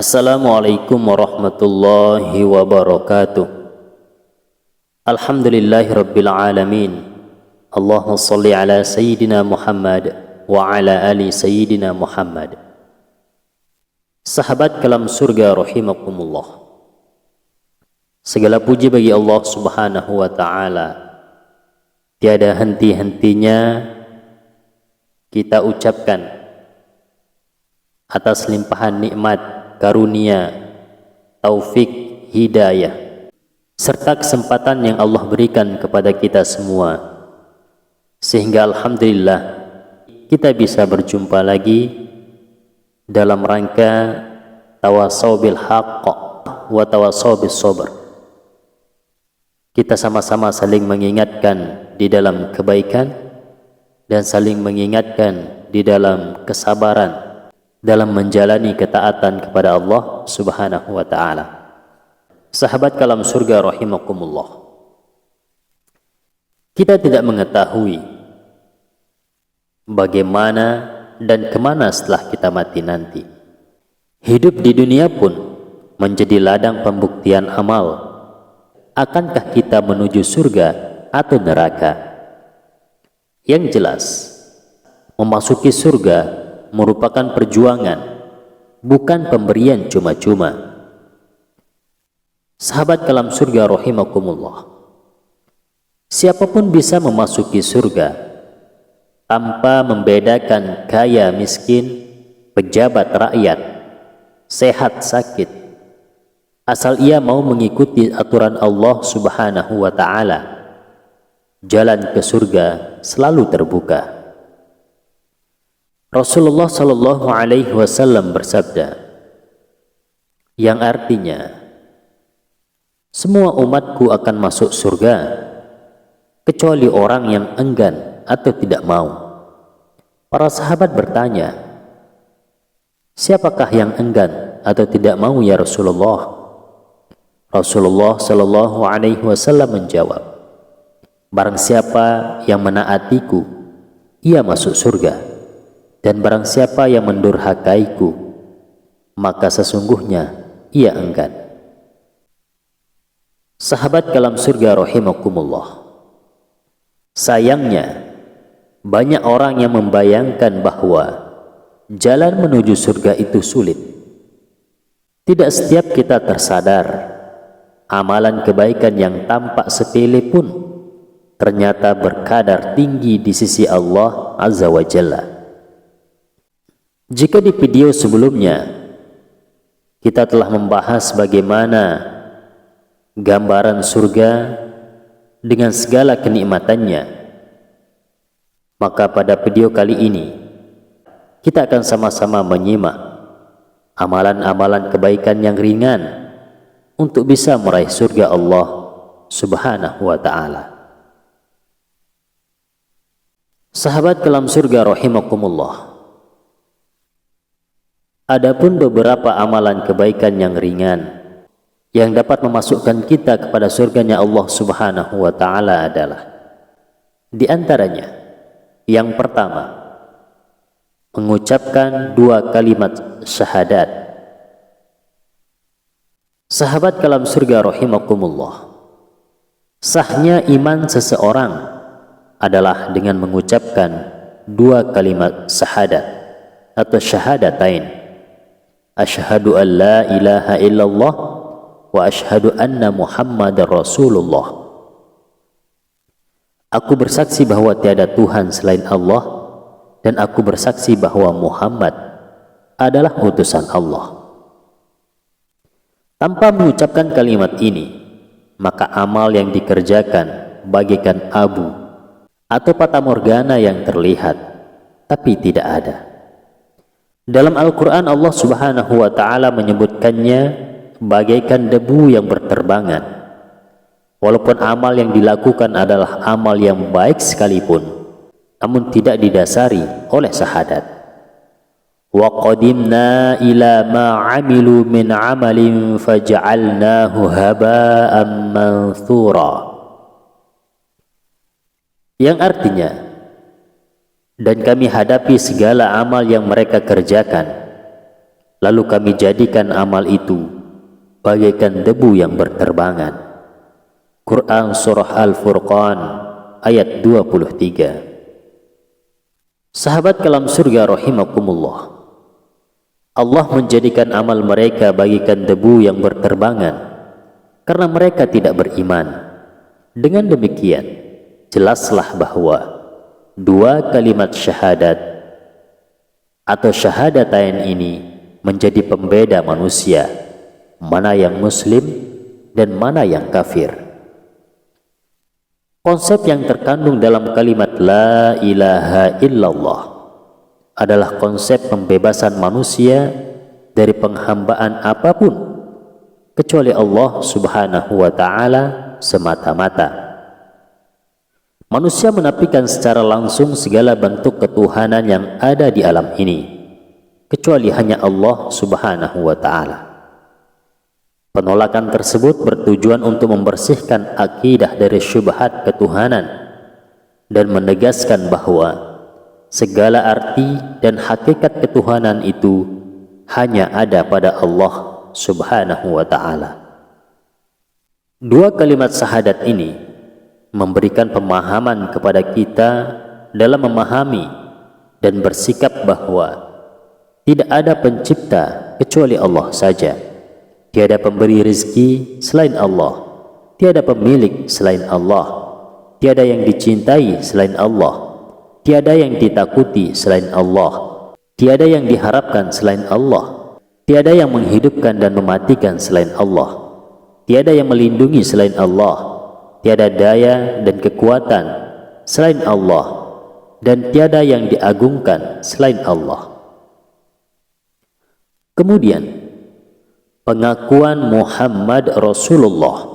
Assalamualaikum warahmatullahi wabarakatuh. Alhamdulillahi rabbil alamin. Allahumma salli ala sayyidina Muhammad wa ala ali sayyidina Muhammad. Sahabat kalam surga rahimakumullah. Segala puji bagi Allah subhanahu wa ta'ala. Tiada henti-hentinya kita ucapkan atas limpahan nikmat, karunia, taufik, hidayah, serta kesempatan yang Allah berikan kepada kita semua, sehingga alhamdulillah kita bisa berjumpa lagi dalam rangka tawasau bil haqq wa tawasau bis sabr. Kita sama-sama saling mengingatkan di dalam kebaikan dan saling mengingatkan di dalam kesabaran dalam menjalani ketaatan kepada Allah subhanahu wa ta'ala. Sahabat kalam surga rahimakumullah, kita tidak mengetahui bagaimana dan kemana setelah kita mati nanti. Hidup di dunia pun menjadi ladang pembuktian amal. Akankah kita menuju surga atau neraka? Yang jelas, memasuki surga merupakan perjuangan, bukan pemberian cuma-cuma. Sahabat kalam surga rahimakumullah, siapapun bisa memasuki surga tanpa membedakan kaya miskin, pejabat rakyat, sehat sakit, asal ia mau mengikuti aturan Allah subhanahu wa ta'ala. Jalan ke surga selalu terbuka. Rasulullah Shallallahu Alaihi Wasallam bersabda, yang artinya, semua umatku akan masuk surga, kecuali orang yang enggan atau tidak mau. Para sahabat bertanya, siapakah yang enggan atau tidak mau ya Rasulullah? Rasulullah Shallallahu Alaihi Wasallam menjawab, barang siapa yang menaatiku, ia masuk surga. Dan barang siapa yang mendurhakaiku, maka sesungguhnya ia enggan. Sahabat kalam surga rahimakumullah, sayangnya banyak orang yang membayangkan bahwa jalan menuju surga itu sulit. Tidak setiap kita tersadar amalan kebaikan yang tampak sepele pun ternyata berkadar tinggi di sisi Allah Azza wa Jalla. Jika di video sebelumnya kita telah membahas bagaimana gambaran surga dengan segala kenikmatannya, maka pada video kali ini kita akan sama-sama menyimak amalan-amalan kebaikan yang ringan untuk bisa meraih surga Allah subhanahu wa ta'ala. Sahabat kalam surga rahimakumullah, adapun beberapa amalan kebaikan yang ringan yang dapat memasukkan kita kepada surganya Allah subhanahu wa ta'ala adalah, di antaranya, yang pertama, mengucapkan 2 kalimat syahadat. Sahabat kalam surga rahimakumullah, sahnya iman seseorang adalah dengan mengucapkan 2 kalimat syahadat atau syahadatain. Asyhadu an la ilaha illallah wa asyhadu anna Muhammadar Rasulullah. Aku bersaksi bahwa tiada Tuhan selain Allah, dan aku bersaksi bahwa Muhammad adalah utusan Allah. Tanpa mengucapkan kalimat ini, maka amal yang dikerjakan bagaikan abu atau fatamorgana yang terlihat tapi tidak ada. Dalam Al-Quran Allah subhanahu wa ta'ala menyebutkannya bagaikan debu yang berterbangan. Walaupun amal yang dilakukan adalah amal yang baik sekalipun, namun tidak didasari oleh syahadat. Wa qadimna ila ma amilu min amalin faja'alnahu haba'an manthura. Yang artinya, dan kami hadapi segala amal yang mereka kerjakan, lalu kami jadikan amal itu bagaikan debu yang berterbangan. Quran Surah Al-Furqan ayat 23. Sahabat kalam surga rahimakumullah, Allah menjadikan amal mereka bagaikan debu yang berterbangan karena mereka tidak beriman. Dengan demikian, jelaslah bahwa dua kalimat syahadat atau syahadatain ini menjadi pembeda manusia, mana yang muslim dan mana yang kafir. Konsep yang terkandung dalam kalimat la ilaha illallah adalah konsep pembebasan manusia dari penghambaan apapun kecuali Allah Subhanahu wa ta'ala semata-mata. Manusia menafikan secara langsung segala bentuk ketuhanan yang ada di alam ini kecuali hanya Allah Subhanahu wa ta'ala. Penolakan tersebut bertujuan untuk membersihkan akidah dari syubhat ketuhanan dan menegaskan bahwa segala arti dan hakikat ketuhanan itu hanya ada pada Allah Subhanahu wa ta'ala. Dua kalimat syahadat ini memberikan pemahaman kepada kita dalam memahami dan bersikap bahwa tidak ada pencipta kecuali Allah saja. Tiada pemberi rezeki selain Allah, tiada pemilik selain Allah, tiada yang dicintai selain Allah, tiada yang ditakuti selain Allah, tiada yang diharapkan selain Allah, tiada yang menghidupkan dan mematikan selain Allah, tiada yang melindungi selain Allah, tiada daya dan kekuatan selain Allah, dan tiada yang diagungkan selain Allah. Kemudian, pengakuan Muhammad Rasulullah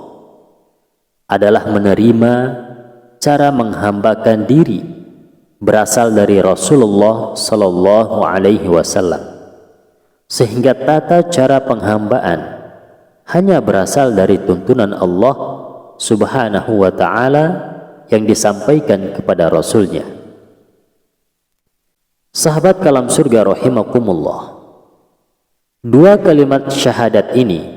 adalah menerima cara menghambakan diri berasal dari Rasulullah Sallallahu Alaihi Wasallam, sehingga tata cara penghambaan hanya berasal dari tuntunan Allah Subhanahu wa ta'ala yang disampaikan kepada Rasulnya. Sahabat kalam surga rahimakumullah, dua kalimat syahadat ini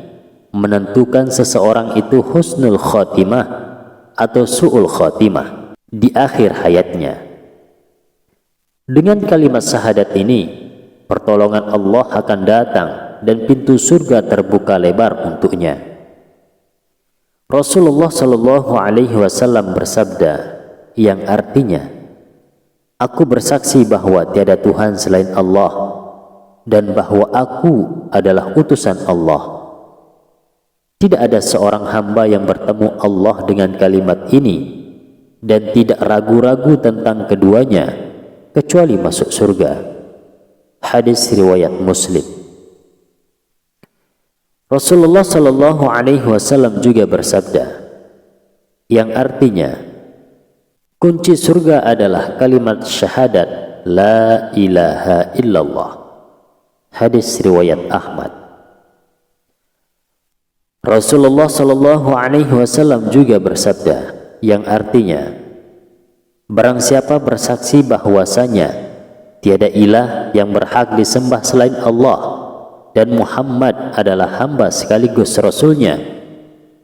menentukan seseorang itu husnul khotimah atau su'ul khotimah di akhir hayatnya. Dengan kalimat syahadat ini, pertolongan Allah akan datang dan pintu surga terbuka lebar untuknya. Rasulullah Shallallahu Alaihi Wasallam bersabda yang artinya, aku bersaksi bahwa tiada Tuhan selain Allah dan bahwa aku adalah utusan Allah. Tidak ada seorang hamba yang bertemu Allah dengan kalimat ini dan tidak ragu-ragu tentang keduanya kecuali masuk surga. Hadis riwayat Muslim. Rasulullah Shallallahu Alaihi Wasallam juga bersabda yang artinya, kunci surga adalah kalimat syahadat la ilaha illallah. Hadis riwayat Ahmad. Rasulullah Shallallahu Alaihi Wasallam juga bersabda yang artinya, barang siapa bersaksi bahwasanya tiada ilah yang berhak disembah selain Allah dan Muhammad adalah hamba sekaligus Rasulnya,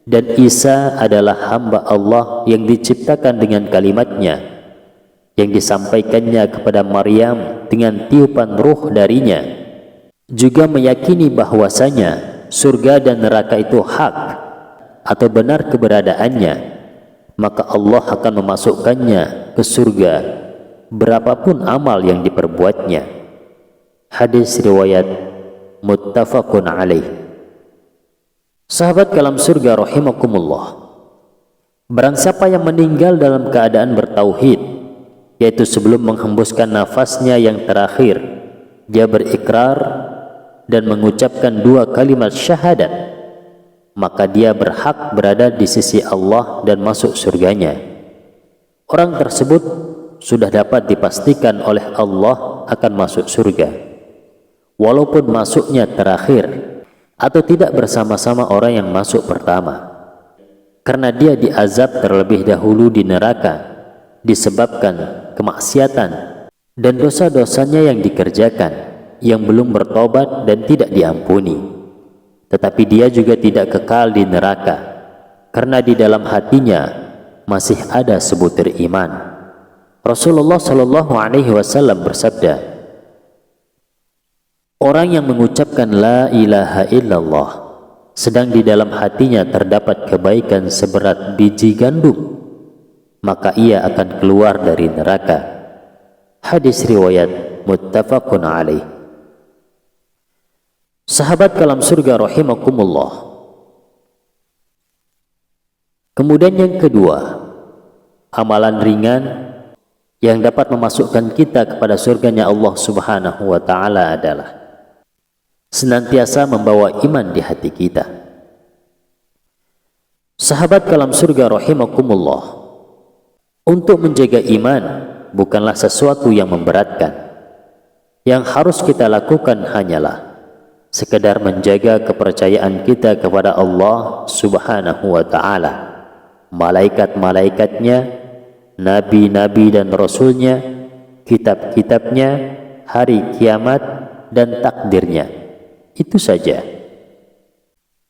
dan Isa adalah hamba Allah yang diciptakan dengan kalimatnya yang disampaikannya kepada Maryam dengan tiupan ruh darinya, juga meyakini bahwasanya surga dan neraka itu hak atau benar keberadaannya, maka Allah akan memasukkannya ke surga berapapun amal yang diperbuatnya. Hadis riwayat muttafaqun alaih. Sahabat kalam surga rahimakumullah, barang siapa yang meninggal dalam keadaan bertauhid, yaitu sebelum menghembuskan nafasnya yang terakhir dia berikrar dan mengucapkan dua kalimat syahadat, maka dia berhak berada di sisi Allah dan masuk surganya. Orang tersebut sudah dapat dipastikan oleh Allah akan masuk surga, walaupun masuknya terakhir atau tidak bersama-sama orang yang masuk pertama, karena dia diazab terlebih dahulu di neraka disebabkan kemaksiatan dan dosa-dosanya yang dikerjakan, yang belum bertobat dan tidak diampuni. Tetapi dia juga tidak kekal di neraka, karena di dalam hatinya masih ada sebutir iman. Rasulullah Shallallahu Alaihi Wasallam bersabda, orang yang mengucapkan la ilaha illallah sedang di dalam hatinya terdapat kebaikan seberat biji gandum, maka ia akan keluar dari neraka. Hadis riwayat muttafaqun alaih. Sahabat kalam surga rahimakumullah. Kemudian yang kedua, amalan ringan yang dapat memasukkan kita kepada surganya Allah Subhanahu wa taala adalah senantiasa membawa iman di hati kita. Sahabat kalam surga rahimakumullah, untuk menjaga iman bukanlah sesuatu yang memberatkan. Yang harus kita lakukan hanyalah sekedar menjaga kepercayaan kita kepada Allah Subhanahu wa ta'ala, malaikat-malaikatnya, nabi-nabi dan rasulnya, kitab-kitabnya, hari kiamat dan takdirnya. Itu saja.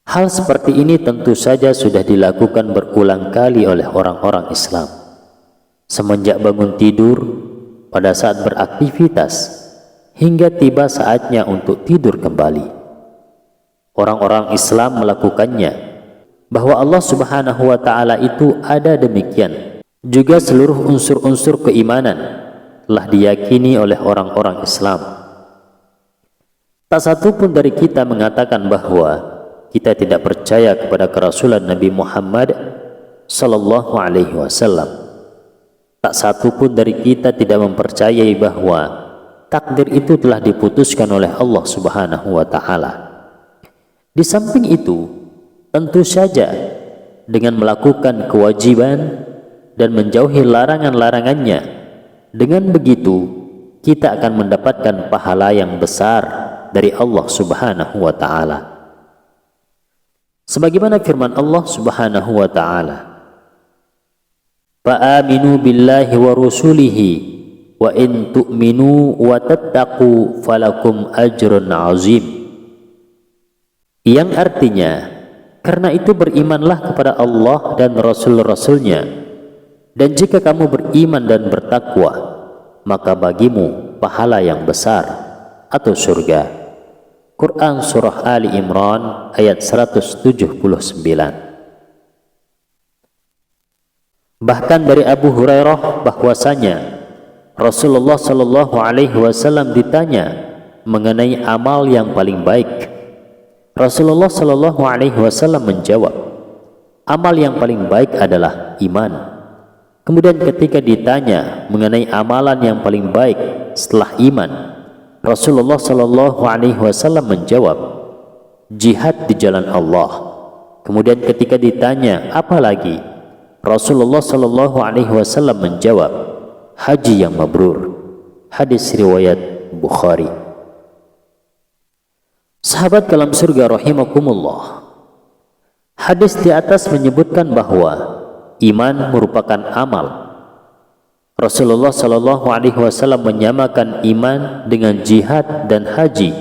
Hal seperti ini tentu saja sudah dilakukan berulang kali oleh orang-orang Islam. Semenjak bangun tidur, pada saat beraktivitas, hingga tiba saatnya untuk tidur kembali. Orang-orang Islam melakukannya, bahwa Allah Subhanahu wa ta'ala itu ada demikian. Juga seluruh unsur-unsur keimanan telah diyakini oleh orang-orang Islam. Tak satu pun dari kita mengatakan bahwa kita tidak percaya kepada kerasulan Nabi Muhammad Sallallahu Alaihi Wasallam. Tak satu pun dari kita tidak mempercayai bahwa takdir itu telah diputuskan oleh Allah Subhanahu wa ta'ala. Di samping itu, tentu saja dengan melakukan kewajiban dan menjauhi larangan-larangannya, dengan begitu kita akan mendapatkan pahala yang besar dari Allah Subhanahu wa ta'ala. Sebagaimana firman Allah Subhanahu wa ta'ala, fa'aminu billahi wa rusulihi wa in tu'minu wa tattaqu falakum ajrun azim. Yang artinya, karena itu berimanlah kepada Allah dan Rasul-Rasulnya, dan jika kamu beriman dan bertakwa, maka bagimu pahala yang besar atau surga. Quran Surah Ali Imran ayat 179. Bahkan dari Abu Hurairah bahwasanya Rasulullah Shallallahu Alaihi Wasallam ditanya mengenai amal yang paling baik. Rasulullah Shallallahu Alaihi Wasallam menjawab, amal yang paling baik adalah iman. Kemudian ketika ditanya mengenai amalan yang paling baik setelah iman, Rasulullah Shallallahu Alaihi Wasallam menjawab, jihad di jalan Allah. Kemudian ketika ditanya apa lagi, Rasulullah Shallallahu Alaihi Wasallam menjawab, haji yang mabrur. Hadis riwayat Bukhari. Sahabat kalam surga rahimakumullah, hadis di atas menyebutkan bahwa iman merupakan amal. Rasulullah Shallallahu Alaihi Wasallam menyamakan iman dengan jihad dan haji,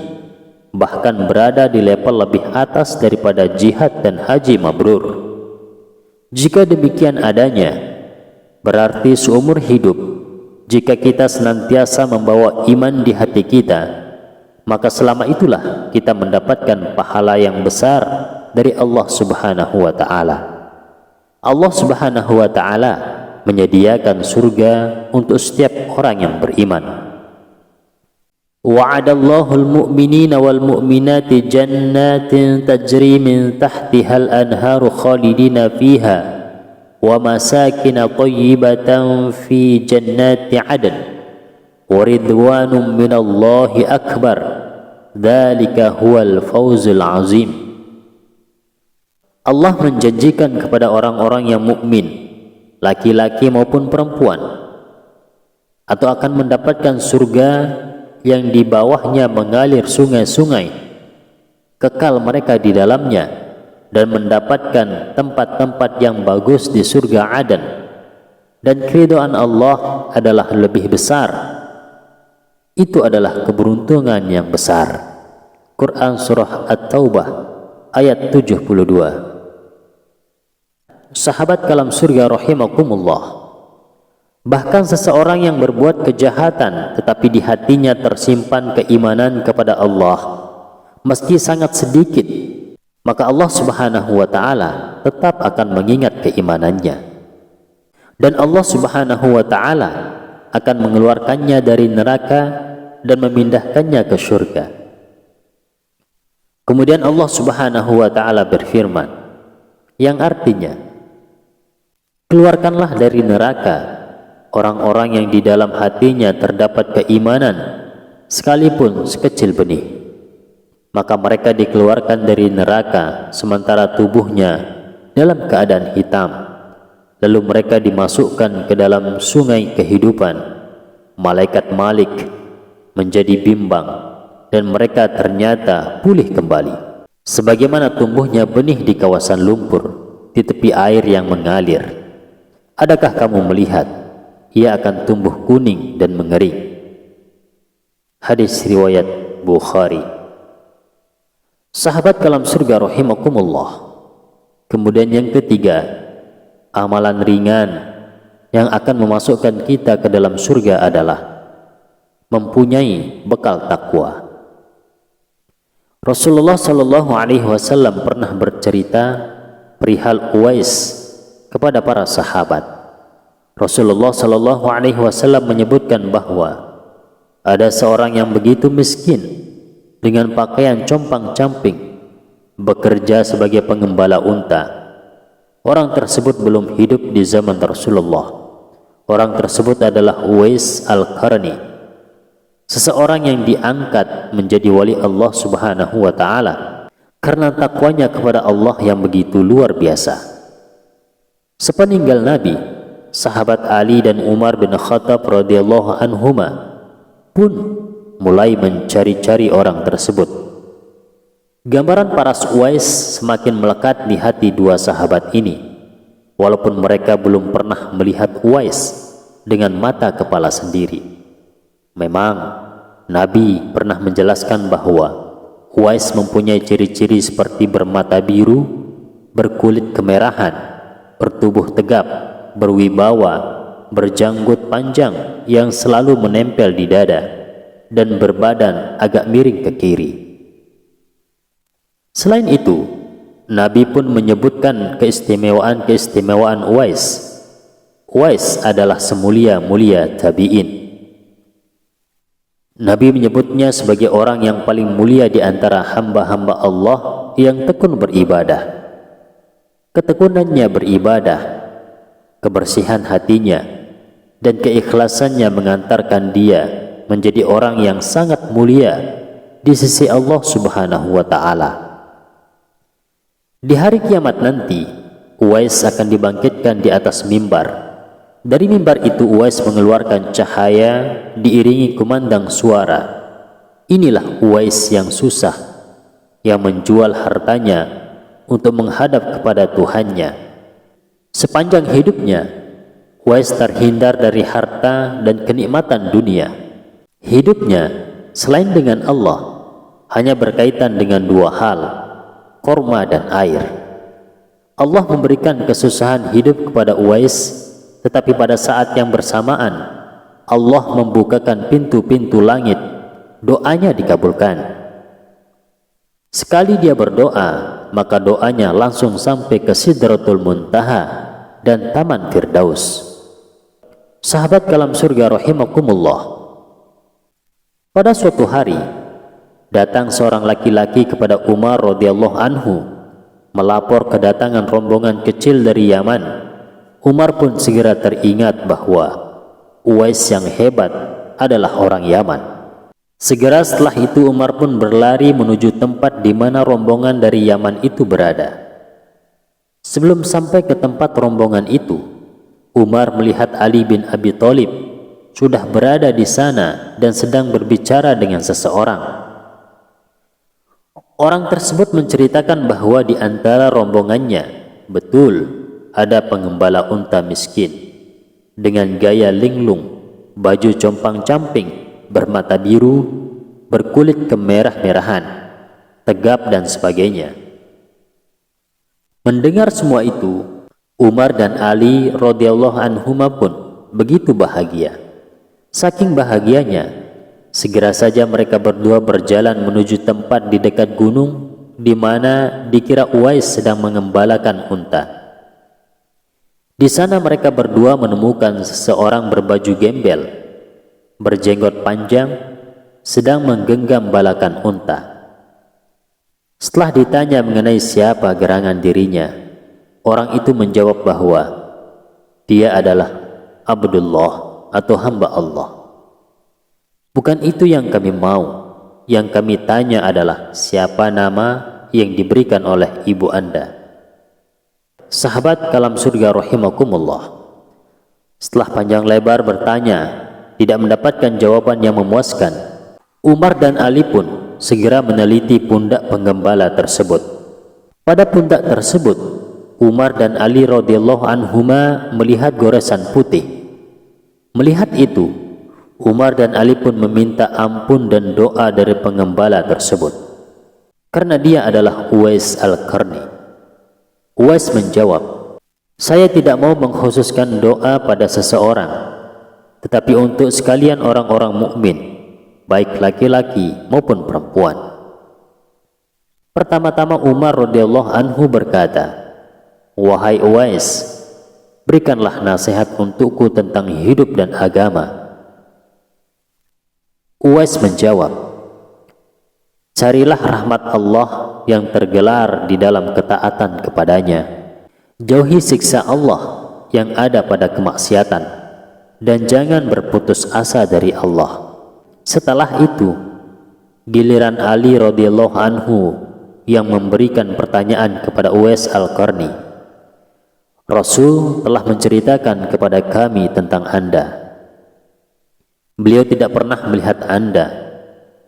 bahkan berada di level lebih atas daripada jihad dan haji mabrur. Jika demikian adanya, berarti seumur hidup, jika kita senantiasa membawa iman di hati kita, maka selama itulah kita mendapatkan pahala yang besar dari Allah Subhanahu wa ta'ala. Allah Subhanahu wa ta'ala menyediakan surga untuk setiap orang yang beriman. Wa'adallahu al-mu'minina wal-mu'minati jannatin tajri min tahtihal anharu khalidina fiha wa masakina tayyibatan fi jannati adn wa ridwanum minallahi akbar dzalika huwal fawzul azim. Allah menjanjikan kepada orang-orang yang mukmin, laki-laki maupun perempuan, atau akan mendapatkan surga yang di bawahnya mengalir sungai-sungai, kekal mereka di dalamnya, dan mendapatkan tempat-tempat yang bagus di surga Aden. Dan keridhaan Allah adalah lebih besar. Itu adalah keberuntungan yang besar. Quran Surah At-Taubah ayat 72. Sahabat kalam surga rahimakumullah, bahkan seseorang yang berbuat kejahatan tetapi di hatinya tersimpan keimanan kepada Allah, meski sangat sedikit, maka Allah Subhanahu wa Ta'ala tetap akan mengingat keimanannya, dan Allah Subhanahu wa Ta'ala akan mengeluarkannya dari neraka dan memindahkannya ke surga. Kemudian Allah Subhanahu wa Ta'ala berfirman, yang artinya, keluarkanlah dari neraka orang-orang yang di dalam hatinya terdapat keimanan sekalipun sekecil benih. Maka mereka dikeluarkan dari neraka sementara tubuhnya dalam keadaan hitam. Lalu mereka dimasukkan ke dalam sungai kehidupan. Malaikat Malik menjadi bimbang dan mereka ternyata pulih kembali, sebagaimana tumbuhnya benih di kawasan lumpur di tepi air yang mengalir. Adakah kamu melihat ia akan tumbuh kuning dan mengering? Hadis riwayat Bukhari. Sahabat kalam surga rahimakumullah. Kemudian yang ketiga, amalan ringan yang akan memasukkan kita ke dalam surga adalah mempunyai bekal takwa. Rasulullah Shallallahu Alaihi Wasallam pernah bercerita perihal Uwais kepada para sahabat. Rasulullah Shallallahu Alaihi Wasallam menyebutkan bahwa ada seorang yang begitu miskin dengan pakaian compang-camping, bekerja sebagai pengembala unta. Orang tersebut belum hidup di zaman Rasulullah. Orang tersebut adalah Uwais Al-Qarni, seseorang yang diangkat menjadi wali Allah Subhanahu wa Ta'ala karena takwanya kepada Allah yang begitu luar biasa. Sepeninggal Nabi, sahabat Ali dan Umar bin Khattab radhiyallahu anhuma pun mulai mencari-cari orang tersebut. Gambaran paras Uwais semakin melekat di hati dua sahabat ini, walaupun mereka belum pernah melihat Uwais dengan mata kepala sendiri. Memang Nabi pernah menjelaskan bahwa Uwais mempunyai ciri-ciri seperti bermata biru, berkulit kemerahan, bertubuh tegap, berwibawa, berjanggut panjang yang selalu menempel di dada, dan berbadan agak miring ke kiri. Selain itu, Nabi pun menyebutkan keistimewaan-keistimewaan Uwais. Uwais adalah semulia-mulia tabi'in. Nabi menyebutnya sebagai orang yang paling mulia di antara hamba-hamba Allah yang tekun beribadah. Ketekunannya beribadah, kebersihan hatinya, dan keikhlasannya mengantarkan dia menjadi orang yang sangat mulia di sisi Allah Subhanahu wa Ta'ala. Di hari kiamat nanti, Uwais akan dibangkitkan di atas mimbar. Dari mimbar itu Uwais mengeluarkan cahaya diiringi kumandang suara. Inilah Uwais yang susah, yang menjual hartanya untuk menghadap kepada Tuhannya. Sepanjang hidupnya, Uwais terhindar dari harta dan kenikmatan dunia. Hidupnya selain dengan Allah hanya berkaitan dengan dua hal, korma dan air. Allah memberikan kesusahan hidup kepada Uwais, tetapi pada saat yang bersamaan Allah membukakan pintu-pintu langit, doanya dikabulkan. Sekali dia berdoa, maka doanya langsung sampai ke Sidratul Muntaha dan Taman Firdaus. Sahabat kalam surga rahimakumullah, pada suatu hari datang seorang laki-laki kepada Umar radhiyallahu anhu melapor kedatangan rombongan kecil dari Yaman. Umar pun segera teringat bahwa Uwais yang hebat adalah orang Yaman. Segera setelah itu Umar pun berlari menuju tempat di mana rombongan dari Yaman itu berada. Sebelum sampai ke tempat rombongan itu, Umar melihat Ali bin Abi Thalib sudah berada di sana dan sedang berbicara dengan seseorang. Orang tersebut menceritakan bahwa di antara rombongannya betul ada pengembala unta miskin dengan gaya linglung, baju compang-camping, bermata biru, berkulit kemerah-merahan, tegap dan sebagainya. Mendengar semua itu, Umar dan Ali radhiyallahu anhuma pun begitu bahagia. Saking bahagianya, segera saja mereka berdua berjalan menuju tempat di dekat gunung di mana dikira Uwais sedang mengembalakan unta. Di sana mereka berdua menemukan seseorang berbaju gembel, berjenggot panjang, sedang menggenggam balakan unta. Setelah ditanya mengenai siapa gerangan dirinya, orang itu menjawab bahwa dia adalah Abdullah atau hamba Allah. Bukan itu yang kami mau. Yang kami tanya adalah siapa nama yang diberikan oleh ibu Anda. Sahabat kalam surga rahimakumullah, setelah panjang lebar bertanya, tidak mendapatkan jawaban yang memuaskan, Umar dan Ali pun segera meneliti pundak penggembala tersebut. Pada pundak tersebut, Umar dan Ali radhiyallahu anhuma melihat goresan putih. Melihat itu, Umar dan Ali pun meminta ampun dan doa dari penggembala tersebut, karena dia adalah Uwais Al-Qarni. Uwais menjawab, saya tidak mau mengkhususkan doa pada seseorang, tetapi untuk sekalian orang-orang mukmin, baik laki-laki maupun perempuan. Pertama-tama Umar radhiyallahu anhu berkata, wahai Uwais, berikanlah nasihat untukku tentang hidup dan agama. Uwais menjawab, carilah rahmat Allah yang tergelar di dalam ketaatan kepadanya. Jauhi siksa Allah yang ada pada kemaksiatan, dan jangan berputus asa dari Allah. Setelah itu, giliran Ali radhiyallahu anhu yang memberikan pertanyaan kepada Uwais Al-Qarni. Rasul telah menceritakan kepada kami tentang Anda. Beliau tidak pernah melihat Anda.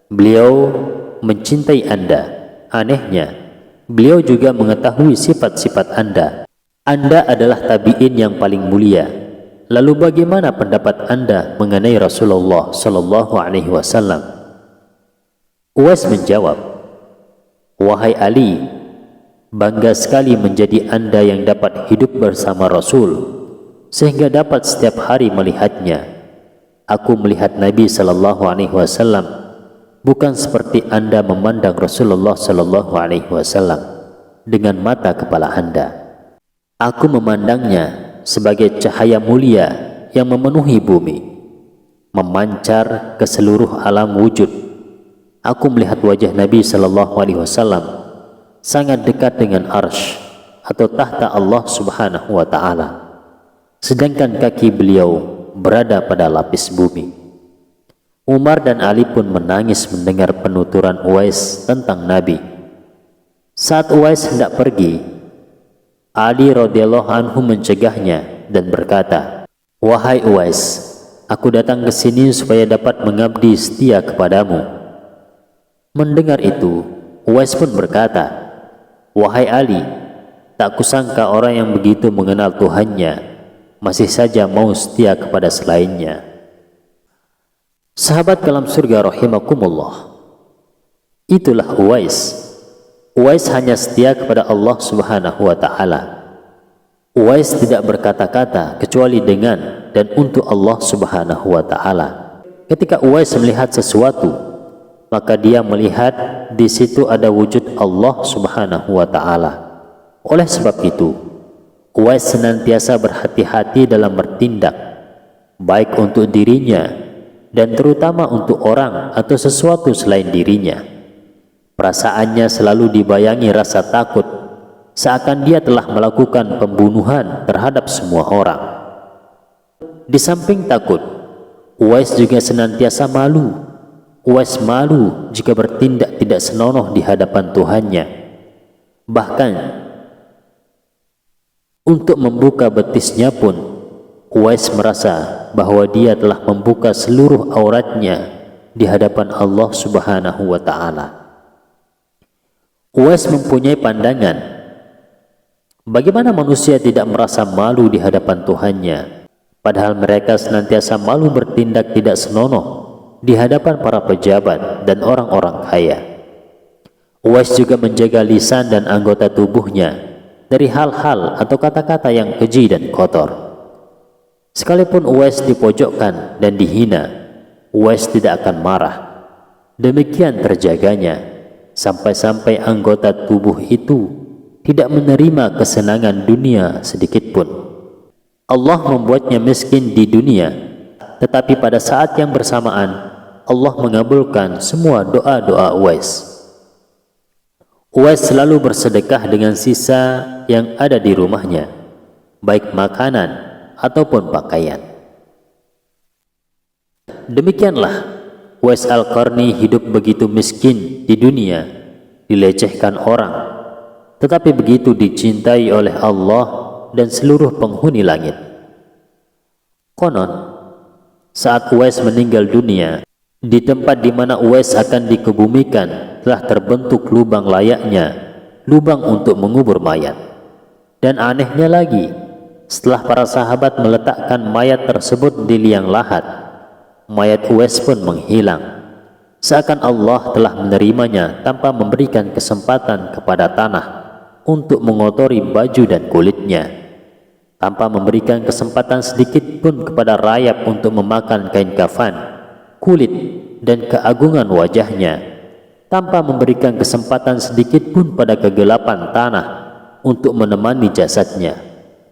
Beliau mencintai Anda. Anehnya, beliau juga mengetahui sifat-sifat Anda. Anda adalah tabi'in yang paling mulia. Lalu bagaimana pendapat Anda mengenai Rasulullah Sallallahu Alaihi Wasallam? Uwais menjawab, wahai Ali, bangga sekali menjadi Anda yang dapat hidup bersama Rasul, sehingga dapat setiap hari melihatnya. Aku melihat Nabi Sallallahu Alaihi Wasallam bukan seperti Anda memandang Rasulullah Sallallahu Alaihi Wasallam dengan mata kepala Anda. Aku memandangnya sebagai cahaya mulia yang memenuhi bumi, memancar ke seluruh alam wujud. Aku melihat wajah Nabi Sallallahu Alaihi Wasallam sangat dekat dengan arsy atau tahta Allah Subhanahu wa Ta'ala, sedangkan kaki beliau berada pada lapis bumi. Umar dan Ali pun menangis mendengar penuturan Uwais tentang Nabi. Saat Uwais hendak pergi, Ali radhiyallahu anhu mencegahnya dan berkata, wahai Uwais, aku datang ke sini supaya dapat mengabdi setia kepadamu. Mendengar itu, Uwais pun berkata, wahai Ali, tak kusangka orang yang begitu mengenal Tuhannya masih saja mau setia kepada selainnya. Sahabat kalam surga rahimakumullah, itulah Uwais. Uwais hanya setia kepada Allah Subhanahu wa Ta'ala. Uwais tidak berkata-kata kecuali dengan dan untuk Allah Subhanahu wa Ta'ala. Ketika Uwais melihat sesuatu, maka dia melihat di situ ada wujud Allah Subhanahu wa Ta'ala. Oleh sebab itu, Uwais senantiasa berhati-hati dalam bertindak, baik untuk dirinya dan terutama untuk orang atau sesuatu selain dirinya. Perasaannya selalu dibayangi rasa takut, seakan dia telah melakukan pembunuhan terhadap semua orang. Di samping takut, Uwais juga senantiasa malu. Uwais malu jika bertindak tidak senonoh di hadapan Tuhannya. Bahkan untuk membuka betisnya pun, Uwais merasa bahwa dia telah membuka seluruh auratnya di hadapan Allah Subhanahu wa Ta'ala. Uwais mempunyai pandangan, bagaimana manusia tidak merasa malu di hadapan Tuhannya, padahal mereka senantiasa malu bertindak tidak senonoh di hadapan para pejabat dan orang-orang kaya. Uwais juga menjaga lisan dan anggota tubuhnya dari hal-hal atau kata-kata yang keji dan kotor. Sekalipun Uwais dipojokkan dan dihina, Uwais tidak akan marah. Demikian terjaganya sampai-sampai anggota tubuh itu tidak menerima kesenangan dunia sedikitpun. Allah membuatnya miskin di dunia, tetapi pada saat yang bersamaan Allah mengabulkan semua doa-doa Uwais. Uwais selalu bersedekah dengan sisa yang ada di rumahnya, baik makanan ataupun pakaian. Demikianlah Uwais Al-Qarni hidup begitu miskin di dunia, dilecehkan orang, tetapi begitu dicintai oleh Allah dan seluruh penghuni langit. Konon, saat Uwais meninggal dunia, di tempat di mana Uwais akan dikebumikan telah terbentuk lubang layaknya lubang untuk mengubur mayat. Dan anehnya lagi, setelah para sahabat meletakkan mayat tersebut di liang lahat, mayat Uwais pun menghilang, seakan Allah telah menerimanya tanpa memberikan kesempatan kepada tanah untuk mengotori baju dan kulitnya, tanpa memberikan kesempatan sedikit pun kepada rayap untuk memakan kain kafan, kulit, dan keagungan wajahnya, tanpa memberikan kesempatan sedikit pun pada kegelapan tanah untuk menemani jasadnya.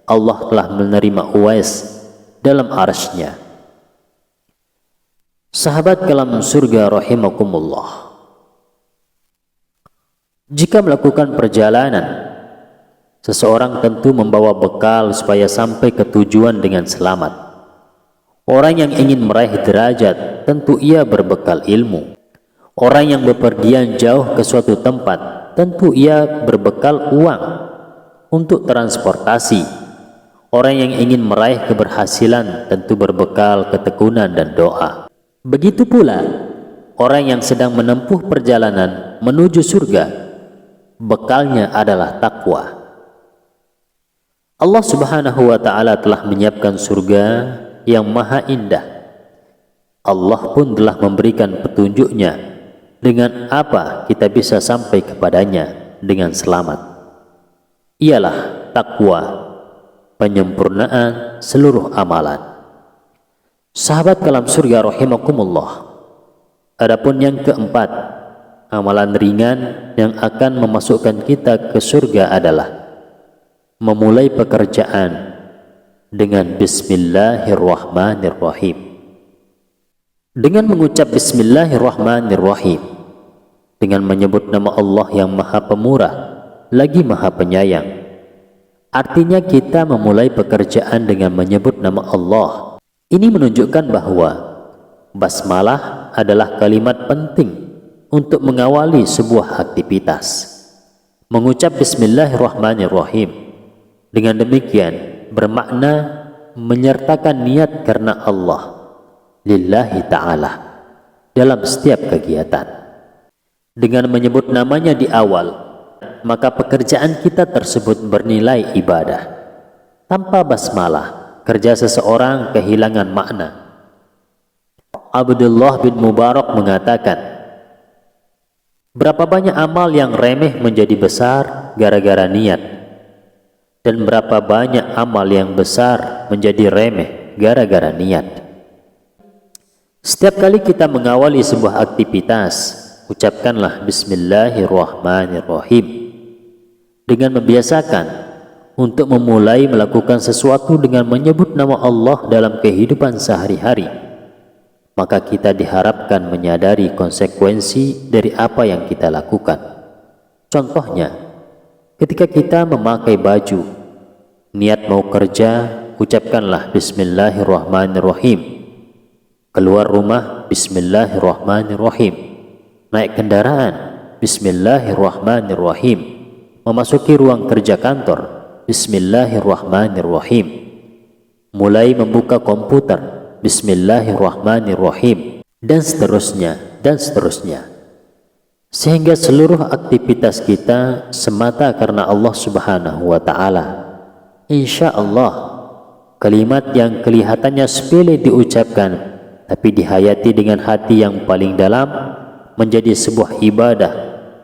Allah telah menerima Uwais dalam arsy-Nya. Sahabat kalam surga rahimakumullah, jika melakukan perjalanan, seseorang tentu membawa bekal supaya sampai ke tujuan dengan selamat. Orang yang ingin meraih derajat tentu ia berbekal ilmu. Orang yang bepergian jauh ke suatu tempat tentu ia berbekal uang untuk transportasi. Orang yang ingin meraih keberhasilan tentu berbekal ketekunan dan doa. Begitu pula orang yang sedang menempuh perjalanan menuju surga, bekalnya adalah takwa. Allah Subhanahu wa Ta'ala telah menyiapkan surga yang maha indah. Allah pun telah memberikan petunjuknya dengan apa kita bisa sampai kepadanya dengan selamat. Ialah takwa, penyempurnaan seluruh amalan. Sahabat kalam surga rahimakumullah, adapun yang keempat, amalan ringan yang akan memasukkan kita ke surga adalah memulai pekerjaan dengan Bismillahirrahmanirrahim. Dengan mengucap Bismillahirrahmanirrahim, dengan menyebut nama Allah yang maha pemurah lagi maha penyayang, artinya kita memulai pekerjaan dengan menyebut nama Allah. Ini menunjukkan bahwa basmalah adalah kalimat penting untuk mengawali sebuah aktivitas. Mengucap Bismillahirrahmanirrahim dengan demikian bermakna menyertakan niat karena Allah, lillahi ta'ala, dalam setiap kegiatan. Dengan menyebut namanya di awal, maka pekerjaan kita tersebut bernilai ibadah. Tanpa basmalah, kerja seseorang kehilangan makna. Abdullah bin Mubarak mengatakan, berapa banyak amal yang remeh menjadi besar gara-gara niat, dan berapa banyak amal yang besar menjadi remeh gara-gara niat. Setiap kali kita mengawali sebuah aktivitas, ucapkanlah Bismillahirrahmanirrahim. Dengan membiasakan untuk memulai melakukan sesuatu dengan menyebut nama Allah dalam kehidupan sehari-hari, maka kita diharapkan menyadari konsekuensi dari apa yang kita lakukan. Contohnya, ketika kita memakai baju, niat mau kerja, ucapkanlah Bismillahirrahmanirrahim. Keluar rumah, Bismillahirrahmanirrahim. Naik kendaraan, Bismillahirrahmanirrahim. Memasuki ruang kerja kantor, Bismillahirrahmanirrahim. Mulai membuka komputer, Bismillahirrahmanirrahim. Dan seterusnya, dan seterusnya. Sehingga seluruh aktivitas kita semata karena Allah Subhanahu wa Ta'ala. Insya Allah, kalimat yang kelihatannya sepele diucapkan tapi dihayati dengan hati yang paling dalam, menjadi sebuah ibadah,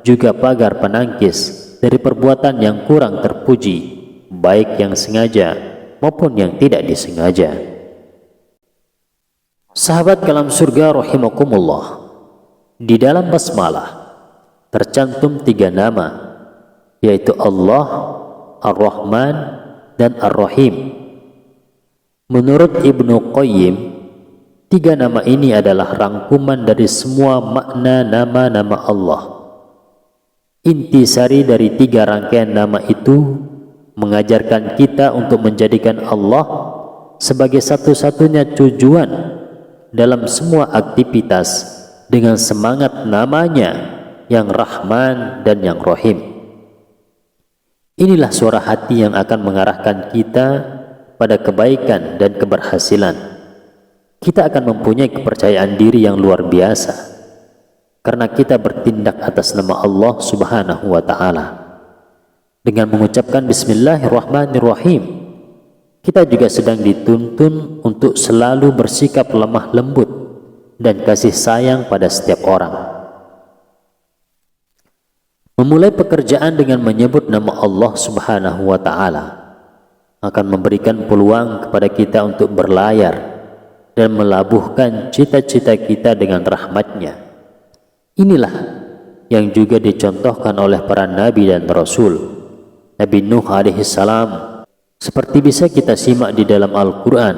juga pagar penangkis dari perbuatan yang kurang terpuji, baik yang sengaja maupun yang tidak disengaja. Sahabat kalam surga rahimakumullah, di dalam basmalah tercantum 3 nama, yaitu Allah, Ar-Rahman, dan Ar-Rahim. Menurut Ibnu Qayyim, 3 nama ini adalah rangkuman dari semua makna nama-nama Allah. Intisari dari 3 rangkaian nama itu mengajarkan kita untuk menjadikan Allah sebagai satu-satunya tujuan dalam semua aktivitas dengan semangat namanya yang Rahman dan yang Rahim. Inilah suara hati yang akan mengarahkan kita pada kebaikan dan keberhasilan. Kita akan mempunyai kepercayaan diri yang luar biasa karena kita bertindak atas nama Allah Subhanahu wa Ta'ala. Dengan mengucapkan Bismillahirrahmanirrahim, kita juga sedang dituntun untuk selalu bersikap lemah lembut dan kasih sayang pada setiap orang. Memulai pekerjaan dengan menyebut nama Allah Subhanahu wa Ta'ala akan memberikan peluang kepada kita untuk berlayar dan melabuhkan cita-cita kita dengan rahmatnya. Inilah yang juga dicontohkan oleh para nabi dan rasul. Nabi Nuh alaihissalam seperti bisa kita simak di dalam Al-Quran.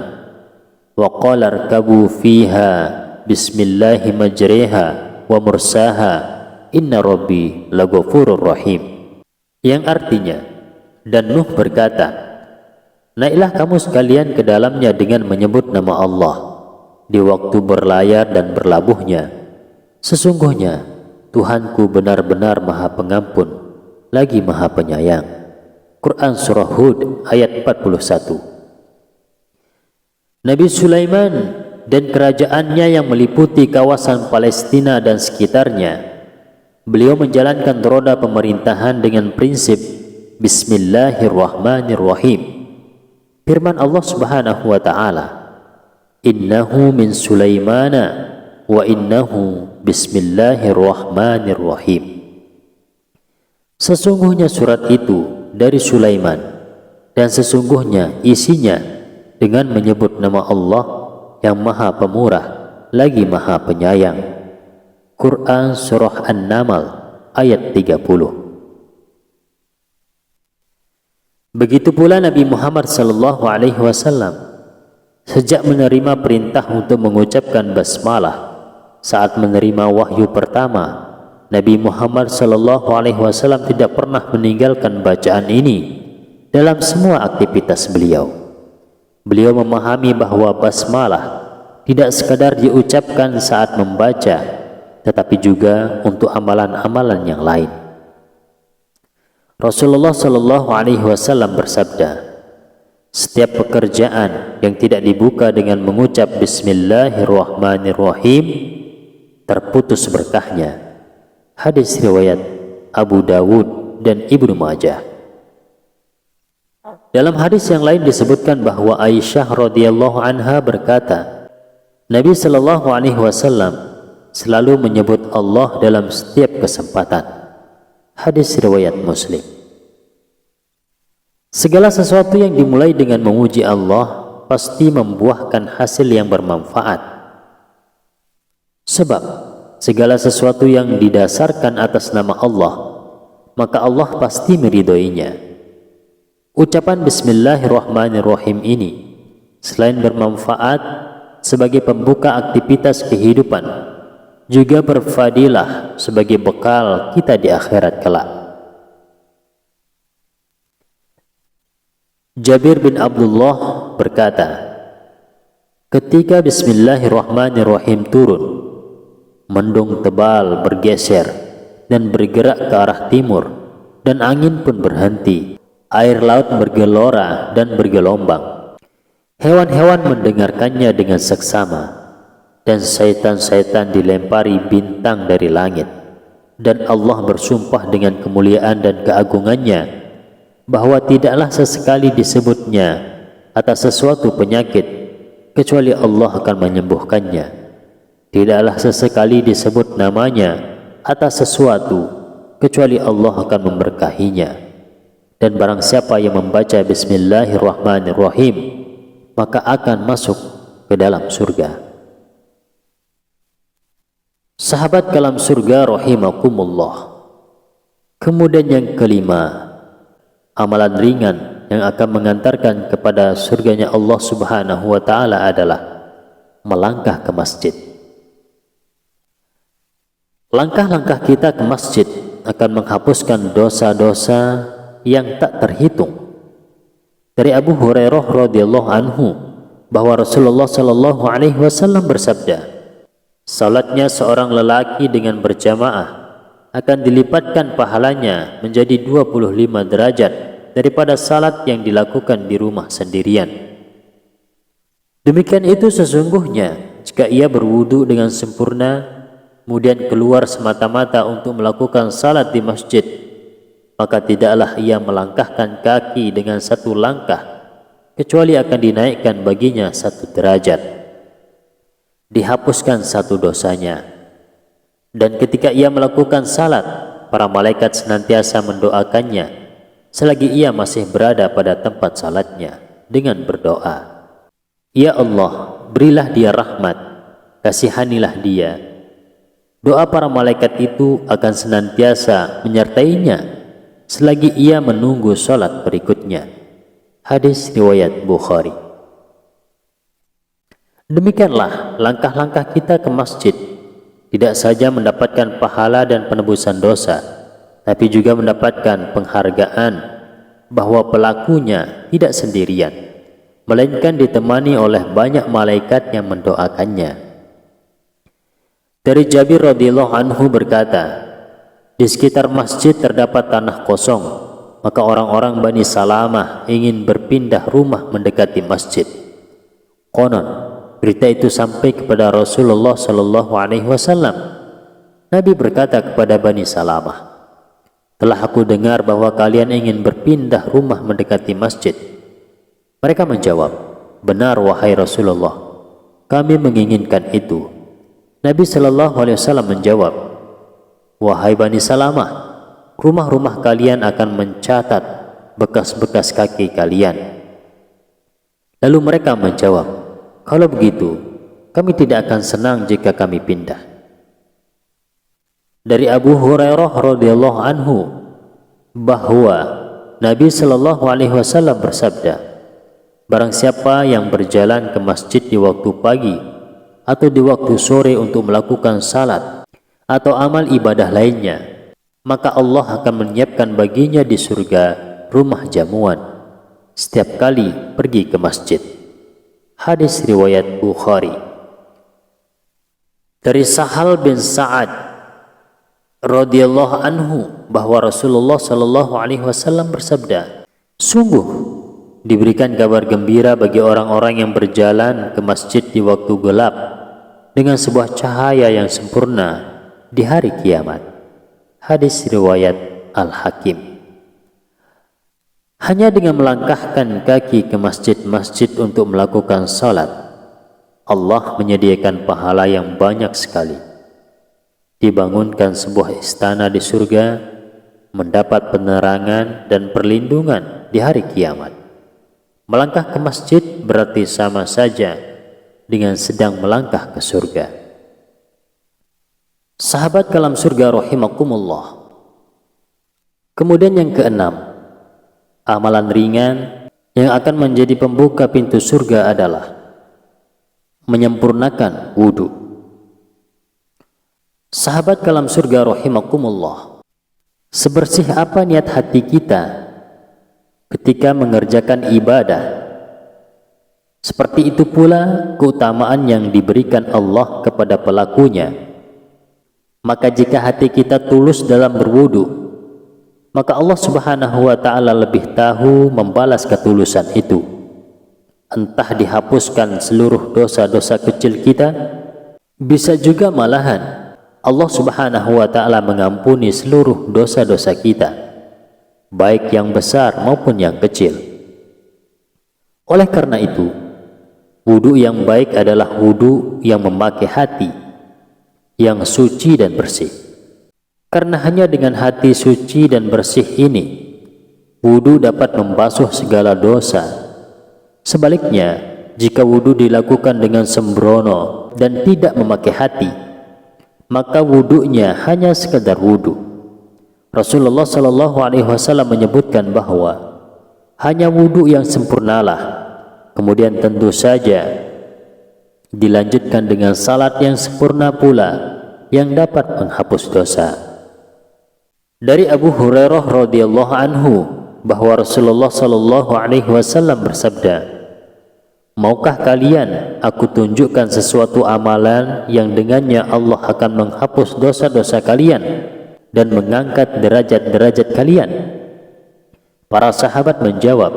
Wa qala arkabu fiha bismillahi majriha wa mursaha inna rabbi laghafurur rahim, yang artinya, dan Nuh berkata, naiklah kamu sekalian ke dalamnya dengan menyebut nama Allah di waktu berlayar dan berlabuhnya. Sesungguhnya Tuhanku benar-benar Maha Pengampun lagi Maha Penyayang. Quran Surah Hud ayat 41. Nabi Sulaiman dan kerajaannya yang meliputi kawasan Palestina dan sekitarnya, beliau menjalankan roda pemerintahan dengan prinsip Bismillahirrahmanirrahim. Firman Allah Subhanahu wa Ta'ala, innahu min Sulaimana wa innahu bismillahirrahmanirrahim. Sesungguhnya surat itu dari Sulaiman, dan sesungguhnya isinya dengan menyebut nama Allah yang Maha Pemurah lagi Maha Penyayang. Quran Surah An-Naml ayat 30. Begitu pula Nabi Muhammad sallallahu alaihi wasallam sejak menerima perintah untuk mengucapkan basmalah saat menerima wahyu pertama, Nabi Muhammad sallallahu alaihi wasallam tidak pernah meninggalkan bacaan ini dalam semua aktivitas beliau. Beliau memahami bahwa basmalah tidak sekadar diucapkan saat membaca, tetapi juga untuk amalan-amalan yang lain. Rasulullah Shallallahu Alaihi Wasallam bersabda, setiap pekerjaan yang tidak dibuka dengan mengucap Bismillahirrahmanirrahim terputus berkahnya. Hadis riwayat Abu Dawud dan Ibnu Majah. Dalam hadis yang lain disebutkan bahwa Aisyah radhiyallahu anha berkata, Nabi Shallallahu Alaihi Wasallam selalu menyebut Allah dalam setiap kesempatan. Hadis riwayat Muslim. Segala sesuatu yang dimulai dengan memuji Allah pasti membuahkan hasil yang bermanfaat. Sebab segala sesuatu yang didasarkan atas nama Allah, maka Allah pasti meridhoinya. Ucapan Bismillahirrahmanirrahim ini selain bermanfaat sebagai pembuka aktivitas kehidupan, juga berfadilah sebagai bekal kita di akhirat kelak. Jabir bin Abdullah berkata, ketika Bismillahirrahmanirrahim turun, mendung tebal bergeser dan bergerak ke arah timur, dan angin pun berhenti. Air laut bergelora dan bergelombang. Hewan-hewan mendengarkannya dengan seksama, dan syaitan-syaitan dilempari bintang dari langit. Dan Allah bersumpah dengan kemuliaan dan keagungannya bahwa tidaklah sesekali disebutnya atas sesuatu penyakit kecuali Allah akan menyembuhkannya. Tidaklah sesekali disebut namanya atas sesuatu, kecuali Allah akan memberkahinya. Dan barang siapa yang membaca Bismillahirrahmanirrahim, maka akan masuk ke dalam surga. Sahabat kalam surga rahimakumullah. Kemudian yang kelima, amalan ringan yang akan mengantarkan kepada surganya Allah Subhanahu wa ta'ala adalah melangkah ke masjid. Langkah-langkah kita ke masjid akan menghapuskan dosa-dosa yang tak terhitung. Dari Abu Hurairah radhiyallahu anhu bahwa Rasulullah sallallahu alaihi wasallam bersabda, salatnya seorang lelaki dengan berjamaah akan dilipatkan pahalanya menjadi 25 derajat daripada salat yang dilakukan di rumah sendirian. Demikian itu sesungguhnya jika ia berwudu dengan sempurna kemudian keluar semata-mata untuk melakukan salat di masjid, maka tidaklah ia melangkahkan kaki dengan satu langkah kecuali akan dinaikkan baginya 1 derajat, dihapuskan 1 dosanya. Dan ketika ia melakukan salat, para malaikat senantiasa mendoakannya selagi ia masih berada pada tempat salatnya dengan berdoa, ya Allah, berilah dia rahmat, kasihanilah dia. Doa para malaikat itu akan senantiasa menyertainya selagi ia menunggu salat berikutnya. Hadis riwayat Bukhari. Demikianlah langkah-langkah kita ke masjid tidak saja mendapatkan pahala dan penebusan dosa, tapi juga mendapatkan penghargaan bahwa pelakunya tidak sendirian, melainkan ditemani oleh banyak malaikat yang mendoakannya. Dari Jabir radhiyallahu anhu berkata, di sekitar masjid terdapat tanah kosong, maka orang-orang Bani Salamah ingin berpindah rumah mendekati masjid. Konon berita itu sampai kepada Rasulullah sallallahu alaihi wasallam. Nabi berkata kepada Bani Salamah, telah aku dengar bahwa kalian ingin berpindah rumah mendekati masjid. Mereka menjawab, benar wahai Rasulullah, kami menginginkan itu. Nabi sallallahu alaihi wasallam menjawab, wahai Bani Salamah, rumah-rumah kalian akan mencatat bekas-bekas kaki kalian. Lalu mereka menjawab, kalau begitu, kami tidak akan senang jika kami pindah. Dari Abu Hurairah radhiyallahu anhu bahwa Nabi sallallahu alaihi wasallam bersabda, barang siapa yang berjalan ke masjid di waktu pagi atau di waktu sore untuk melakukan salat atau amal ibadah lainnya, maka Allah akan menyiapkan baginya di surga rumah jamuan setiap kali pergi ke masjid. Hadis riwayat Bukhari. Dari Sahal bin Sa'ad radhiyallahu anhu bahwa Rasulullah sallallahu alaihi wasallam bersabda, sungguh diberikan kabar gembira bagi orang-orang yang berjalan ke masjid di waktu gelap dengan sebuah cahaya yang sempurna di hari kiamat. Hadis riwayat Al-Hakim. Hanya dengan melangkahkan kaki ke masjid-masjid untuk melakukan salat, Allah menyediakan pahala yang banyak sekali. Dibangunkan sebuah istana di surga, mendapat penerangan dan perlindungan di hari kiamat. Melangkah ke masjid berarti sama saja dengan sedang melangkah ke surga. Sahabat kalam surga rahimakumullah. Kemudian yang keenam, amalan ringan yang akan menjadi pembuka pintu surga adalah menyempurnakan wudu. Sahabat kalam surga rahimakumullah, sebersih apa niat hati kita ketika mengerjakan ibadah, seperti itu pula keutamaan yang diberikan Allah kepada pelakunya. Maka jika hati kita tulus dalam berwudu, maka Allah subhanahu wa ta'ala lebih tahu membalas ketulusan itu. Entah dihapuskan seluruh dosa-dosa kecil kita, bisa juga malahan Allah subhanahu wa ta'ala mengampuni seluruh dosa-dosa kita, baik yang besar maupun yang kecil. Oleh karena itu, Wudu yang baik adalah wudu yang memakai hati, yang suci dan bersih. Karena hanya dengan hati suci dan bersih ini, wudu dapat membasuh segala dosa. Sebaliknya, jika wudu dilakukan dengan sembrono dan tidak memakai hati, maka wudunya hanya sekedar wudu. Rasulullah Shallallahu Alaihi Wasallam menyebutkan bahwa hanya wudu yang sempurnalah, kemudian tentu saja dilanjutkan dengan salat yang sempurna pula yang dapat menghapus dosa. Dari Abu Hurairah radhiyallahu anhu bahwa Rasulullah Shallallahu Alaihi Wasallam bersabda, "Maukah kalian aku tunjukkan sesuatu amalan yang dengannya Allah akan menghapus dosa-dosa kalian dan mengangkat derajat-derajat kalian?" Para sahabat menjawab,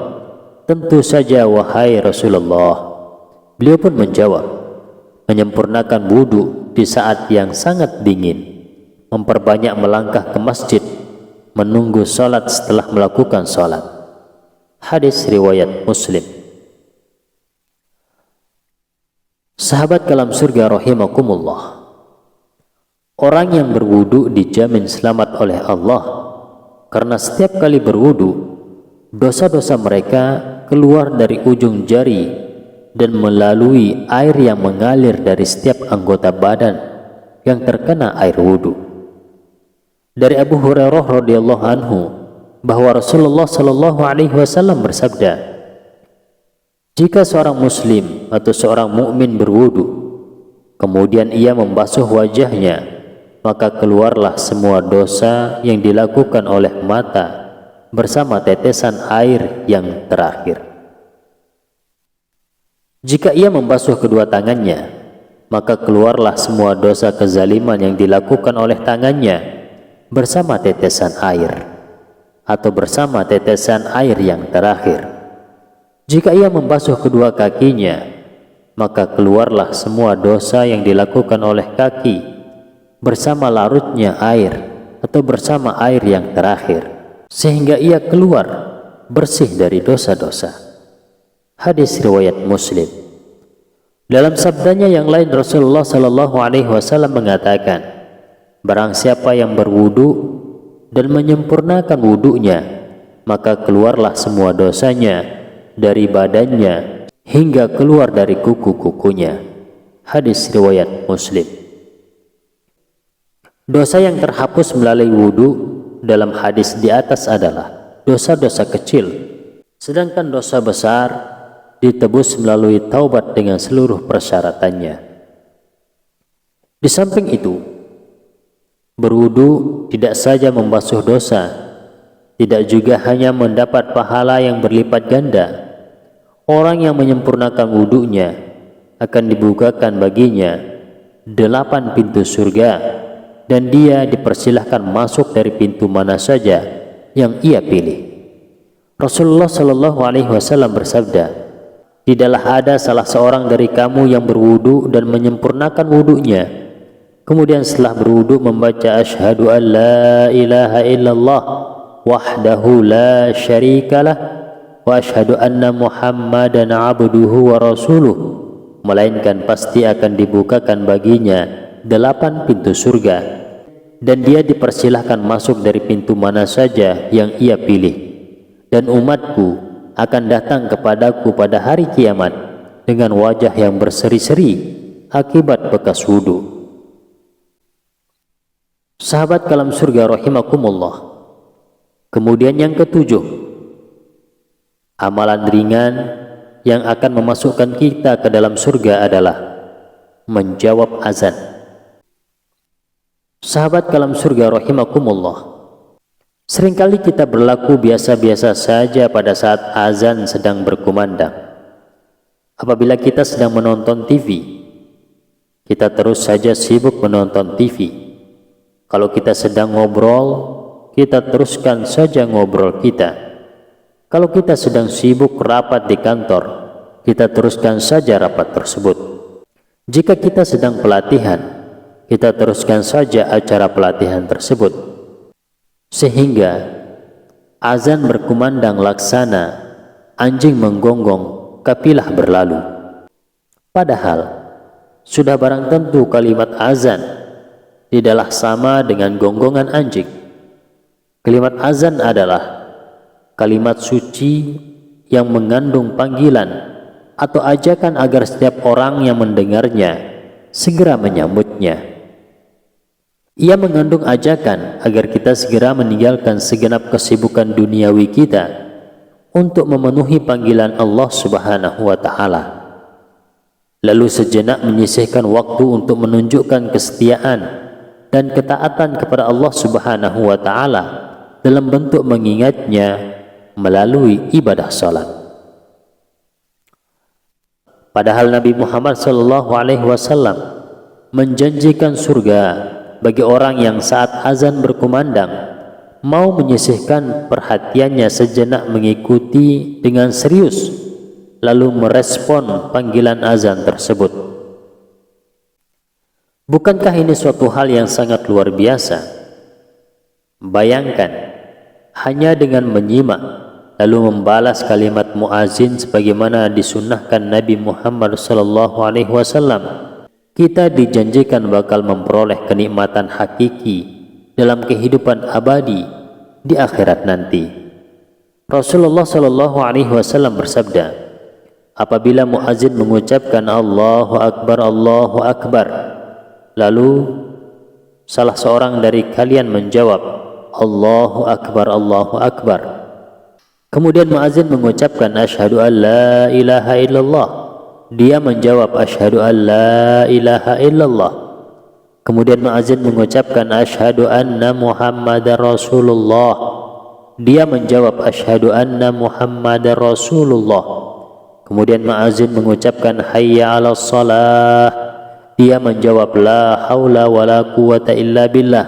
"Tentu saja wahai Rasulullah." Beliau pun menjawab, menyempurnakan wudu di saat yang sangat dingin, memperbanyak melangkah ke masjid, menunggu sholat setelah melakukan sholat. Hadis riwayat Muslim. Sahabat kalam surga rahimakumullah, orang yang berwudu dijamin selamat oleh Allah, karena setiap kali berwudu, dosa-dosa mereka keluar dari ujung jari dan melalui air yang mengalir dari setiap anggota badan yang terkena air wudu. Dari Abu Hurairah radhiyallahu anhu bahwa Rasulullah Shallallahu Alaihi Wasallam bersabda, "Jika seorang muslim atau seorang mukmin berwudu, kemudian ia membasuh wajahnya, maka keluarlah semua dosa yang dilakukan oleh mata bersama tetesan air yang terakhir. Jika ia membasuh kedua tangannya, maka keluarlah semua dosa kezaliman yang dilakukan oleh tangannya bersama tetesan air, atau bersama tetesan air yang terakhir. Jika ia membasuh kedua kakinya, maka keluarlah semua dosa yang dilakukan oleh kaki bersama larutnya air atau bersama air yang terakhir, sehingga ia keluar bersih dari dosa-dosa." Hadis riwayat Muslim. Dalam sabdanya yang lain, Rasulullah Shallallahu Alaihi Wasallam mengatakan, "Barang siapa yang berwudu dan menyempurnakan wudunya, maka keluarlah semua dosanya dari badannya hingga keluar dari kuku-kukunya." Hadis riwayat Muslim. Dosa yang terhapus melalui wudu dalam hadis di atas adalah dosa-dosa kecil, sedangkan dosa besar ditebus melalui taubat dengan seluruh persyaratannya. Di samping itu, berwudu tidak saja membasuh dosa, tidak juga hanya mendapat pahala yang berlipat ganda. Orang yang menyempurnakan wudunya akan dibukakan baginya 8 pintu surga, dan dia dipersilahkan masuk dari pintu mana saja yang ia pilih. Rasulullah Shallallahu Alaihi Wasallam bersabda, "Tidaklah ada salah seorang dari kamu yang berwudu dan menyempurnakan wudunya, kemudian setelah berwudu membaca asyhadu an la ilaha illallah wahdahu la syarikalah wa asyhadu anna muhammadan abduhu wa rasuluh, melainkan pasti akan dibukakan baginya 8 pintu surga, dan dia dipersilahkan masuk dari pintu mana saja yang ia pilih, dan umatku akan datang kepadaku pada hari kiamat dengan wajah yang berseri-seri akibat bekas wudu." Sahabat kalam surga rahimakumullah. Kemudian yang ketujuh, amalan ringan yang akan memasukkan kita ke dalam surga adalah menjawab azan. Sahabat kalam surga rahimakumullah, seringkali kita berlaku biasa-biasa saja pada saat azan sedang berkumandang. Apabila kita sedang menonton TV, kita terus saja sibuk menonton TV. Kalau kita sedang ngobrol, kita teruskan saja ngobrol kita. Kalau kita sedang sibuk rapat di kantor, kita teruskan saja rapat tersebut. Jika kita sedang pelatihan, kita teruskan saja acara pelatihan tersebut. Sehingga azan berkumandang laksana anjing menggonggong, kapilah berlalu. Padahal sudah barang tentu kalimat azan tidaklah sama dengan gonggongan anjing. Kalimat azan adalah kalimat suci yang mengandung panggilan atau ajakan agar setiap orang yang mendengarnya segera menyambutnya. Ia mengandung ajakan agar kita segera meninggalkan segenap kesibukan duniawi kita untuk memenuhi panggilan Allah Subhanahu wa Ta'ala, lalu sejenak menyisihkan waktu untuk menunjukkan kesetiaan dan ketaatan kepada Allah Subhanahu wa Ta'ala dalam bentuk mengingatnya melalui ibadah salat. Padahal Nabi Muhammad SAW menjanjikan surga bagi orang yang saat azan berkumandang mau menyisihkan perhatiannya sejenak mengikuti dengan serius lalu merespon panggilan azan tersebut. Bukankah ini suatu hal yang sangat luar biasa? Bayangkan, hanya dengan menyimak lalu membalas kalimat muazin sebagaimana disunnahkan Nabi Muhammad SAW, kita dijanjikan bakal memperoleh kenikmatan hakiki dalam kehidupan abadi di akhirat nanti. Rasulullah SAW bersabda, apabila muazin mengucapkan Allahu Akbar, lalu salah seorang dari kalian menjawab Allahu Akbar, kemudian muazin mengucapkan asyhadu an la ilaha illallah, dia menjawab asyhadu an la ilaha illallah, kemudian muazin mengucapkan asyhadu anna Muhammadar Rasulullah, dia menjawab asyhadu anna Muhammadar Rasulullah, kemudian muazin mengucapkan hayya 'alas shalah, dia menjawab la haula wala quwata illa billah,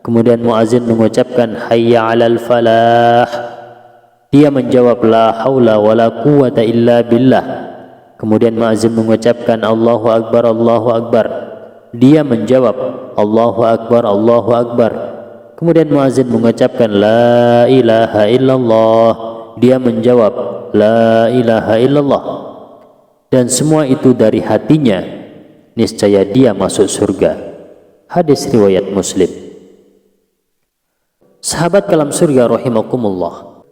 kemudian muazin mengucapkan hayya 'alal falah, dia menjawab la haula wala quwata illa billah, kemudian muazin mengucapkan Allahu Akbar, dia menjawab Allahu Akbar, kemudian muazin mengucapkan la ilaha illallah, dia menjawab la ilaha illallah, dan semua itu dari hatinya, niscaya dia masuk surga. Hadis riwayat Muslim. Sahabat kalam surga rahimakumullah,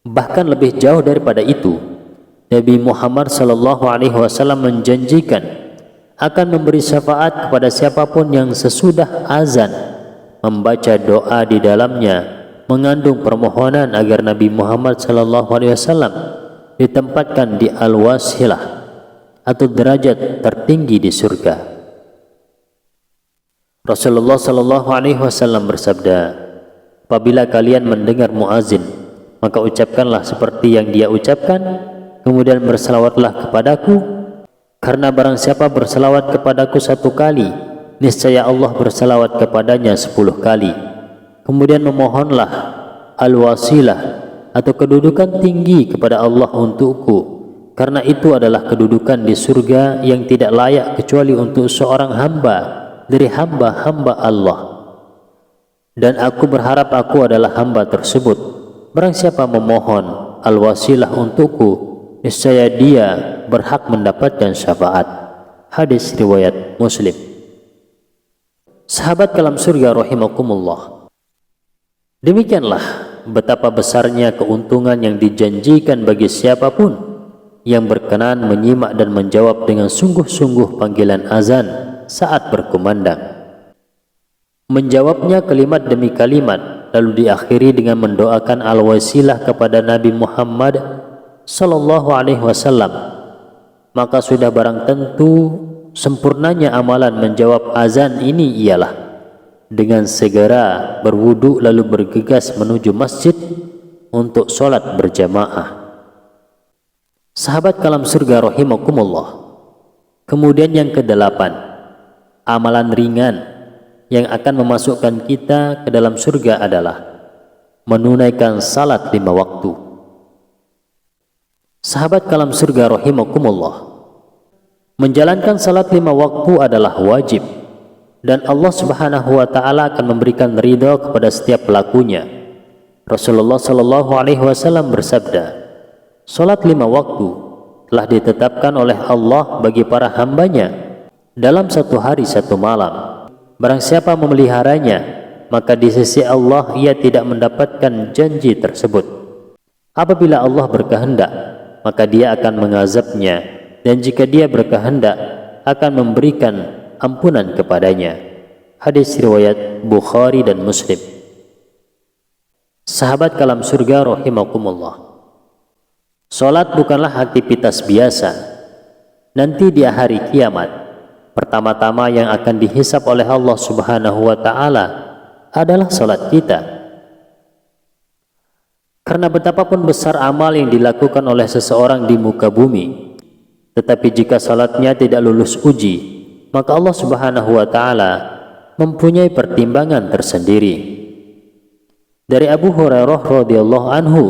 bahkan lebih jauh daripada itu, Nabi Muhammad SAW menjanjikan akan memberi syafaat kepada siapapun yang sesudah azan membaca doa di dalamnya mengandung permohonan agar Nabi Muhammad SAW ditempatkan di al-wasilah atau derajat tertinggi di surga. Rasulullah SAW bersabda, apabila kalian mendengar muazin, maka ucapkanlah seperti yang dia ucapkan, kemudian berselawatlah kepadaku, karena barang siapa berselawat kepadaku 1 kali, niscaya Allah berselawat kepadanya 10 kali. Kemudian memohonlah al-wasilah atau kedudukan tinggi kepada Allah untukku, karena itu adalah kedudukan di surga yang tidak layak kecuali untuk seorang hamba dari hamba-hamba Allah. Dan aku berharap aku adalah hamba tersebut. Barang siapa memohon al-wasilah untukku, niscaya dia berhak mendapatkan syafaat. Hadis riwayat Muslim. Sahabat kalam surga rahimakumullah, demikianlah betapa besarnya keuntungan yang dijanjikan bagi siapapun yang berkenan menyimak dan menjawab dengan sungguh-sungguh panggilan azan saat berkumandang. Menjawabnya kalimat demi kalimat, lalu diakhiri dengan mendoakan al-wasilah kepada Nabi Muhammad SAW, maka sudah barang tentu sempurnanya amalan menjawab azan ini ialah dengan segera berwudu lalu bergegas menuju masjid untuk sholat berjamaah. Sahabat kalam surga rahimakumullah, kemudian yang ke-8, amalan ringan yang akan memasukkan kita ke dalam surga adalah menunaikan salat 5 waktu. Sahabat kalam surga rahimakumullah, menjalankan salat 5 waktu adalah wajib, dan Allah Subhanahu wa Ta'ala akan memberikan ridha kepada setiap pelakunya. Rasulullah SAW bersabda, salat 5 waktu telah ditetapkan oleh Allah bagi para hambanya dalam satu hari satu malam. Barang siapa memeliharanya, maka di sisi Allah ia tidak mendapatkan janji tersebut. Apabila Allah berkehendak, maka dia akan mengazabnya, dan jika dia berkehendak akan memberikan ampunan kepadanya. Hadis riwayat Bukhari dan Muslim. Sahabat kalam surga rahimakumullah, salat bukanlah aktivitas biasa. Nanti di hari kiamat, pertama-tama yang akan dihisab oleh Allah Subhanahu wa taala adalah salat kita. Karena betapapun besar amal yang dilakukan oleh seseorang di muka bumi, tetapi jika salatnya tidak lulus uji, maka Allah Subhanahu wa taala mempunyai pertimbangan tersendiri. Dari Abu Hurairah radhiyallahu anhu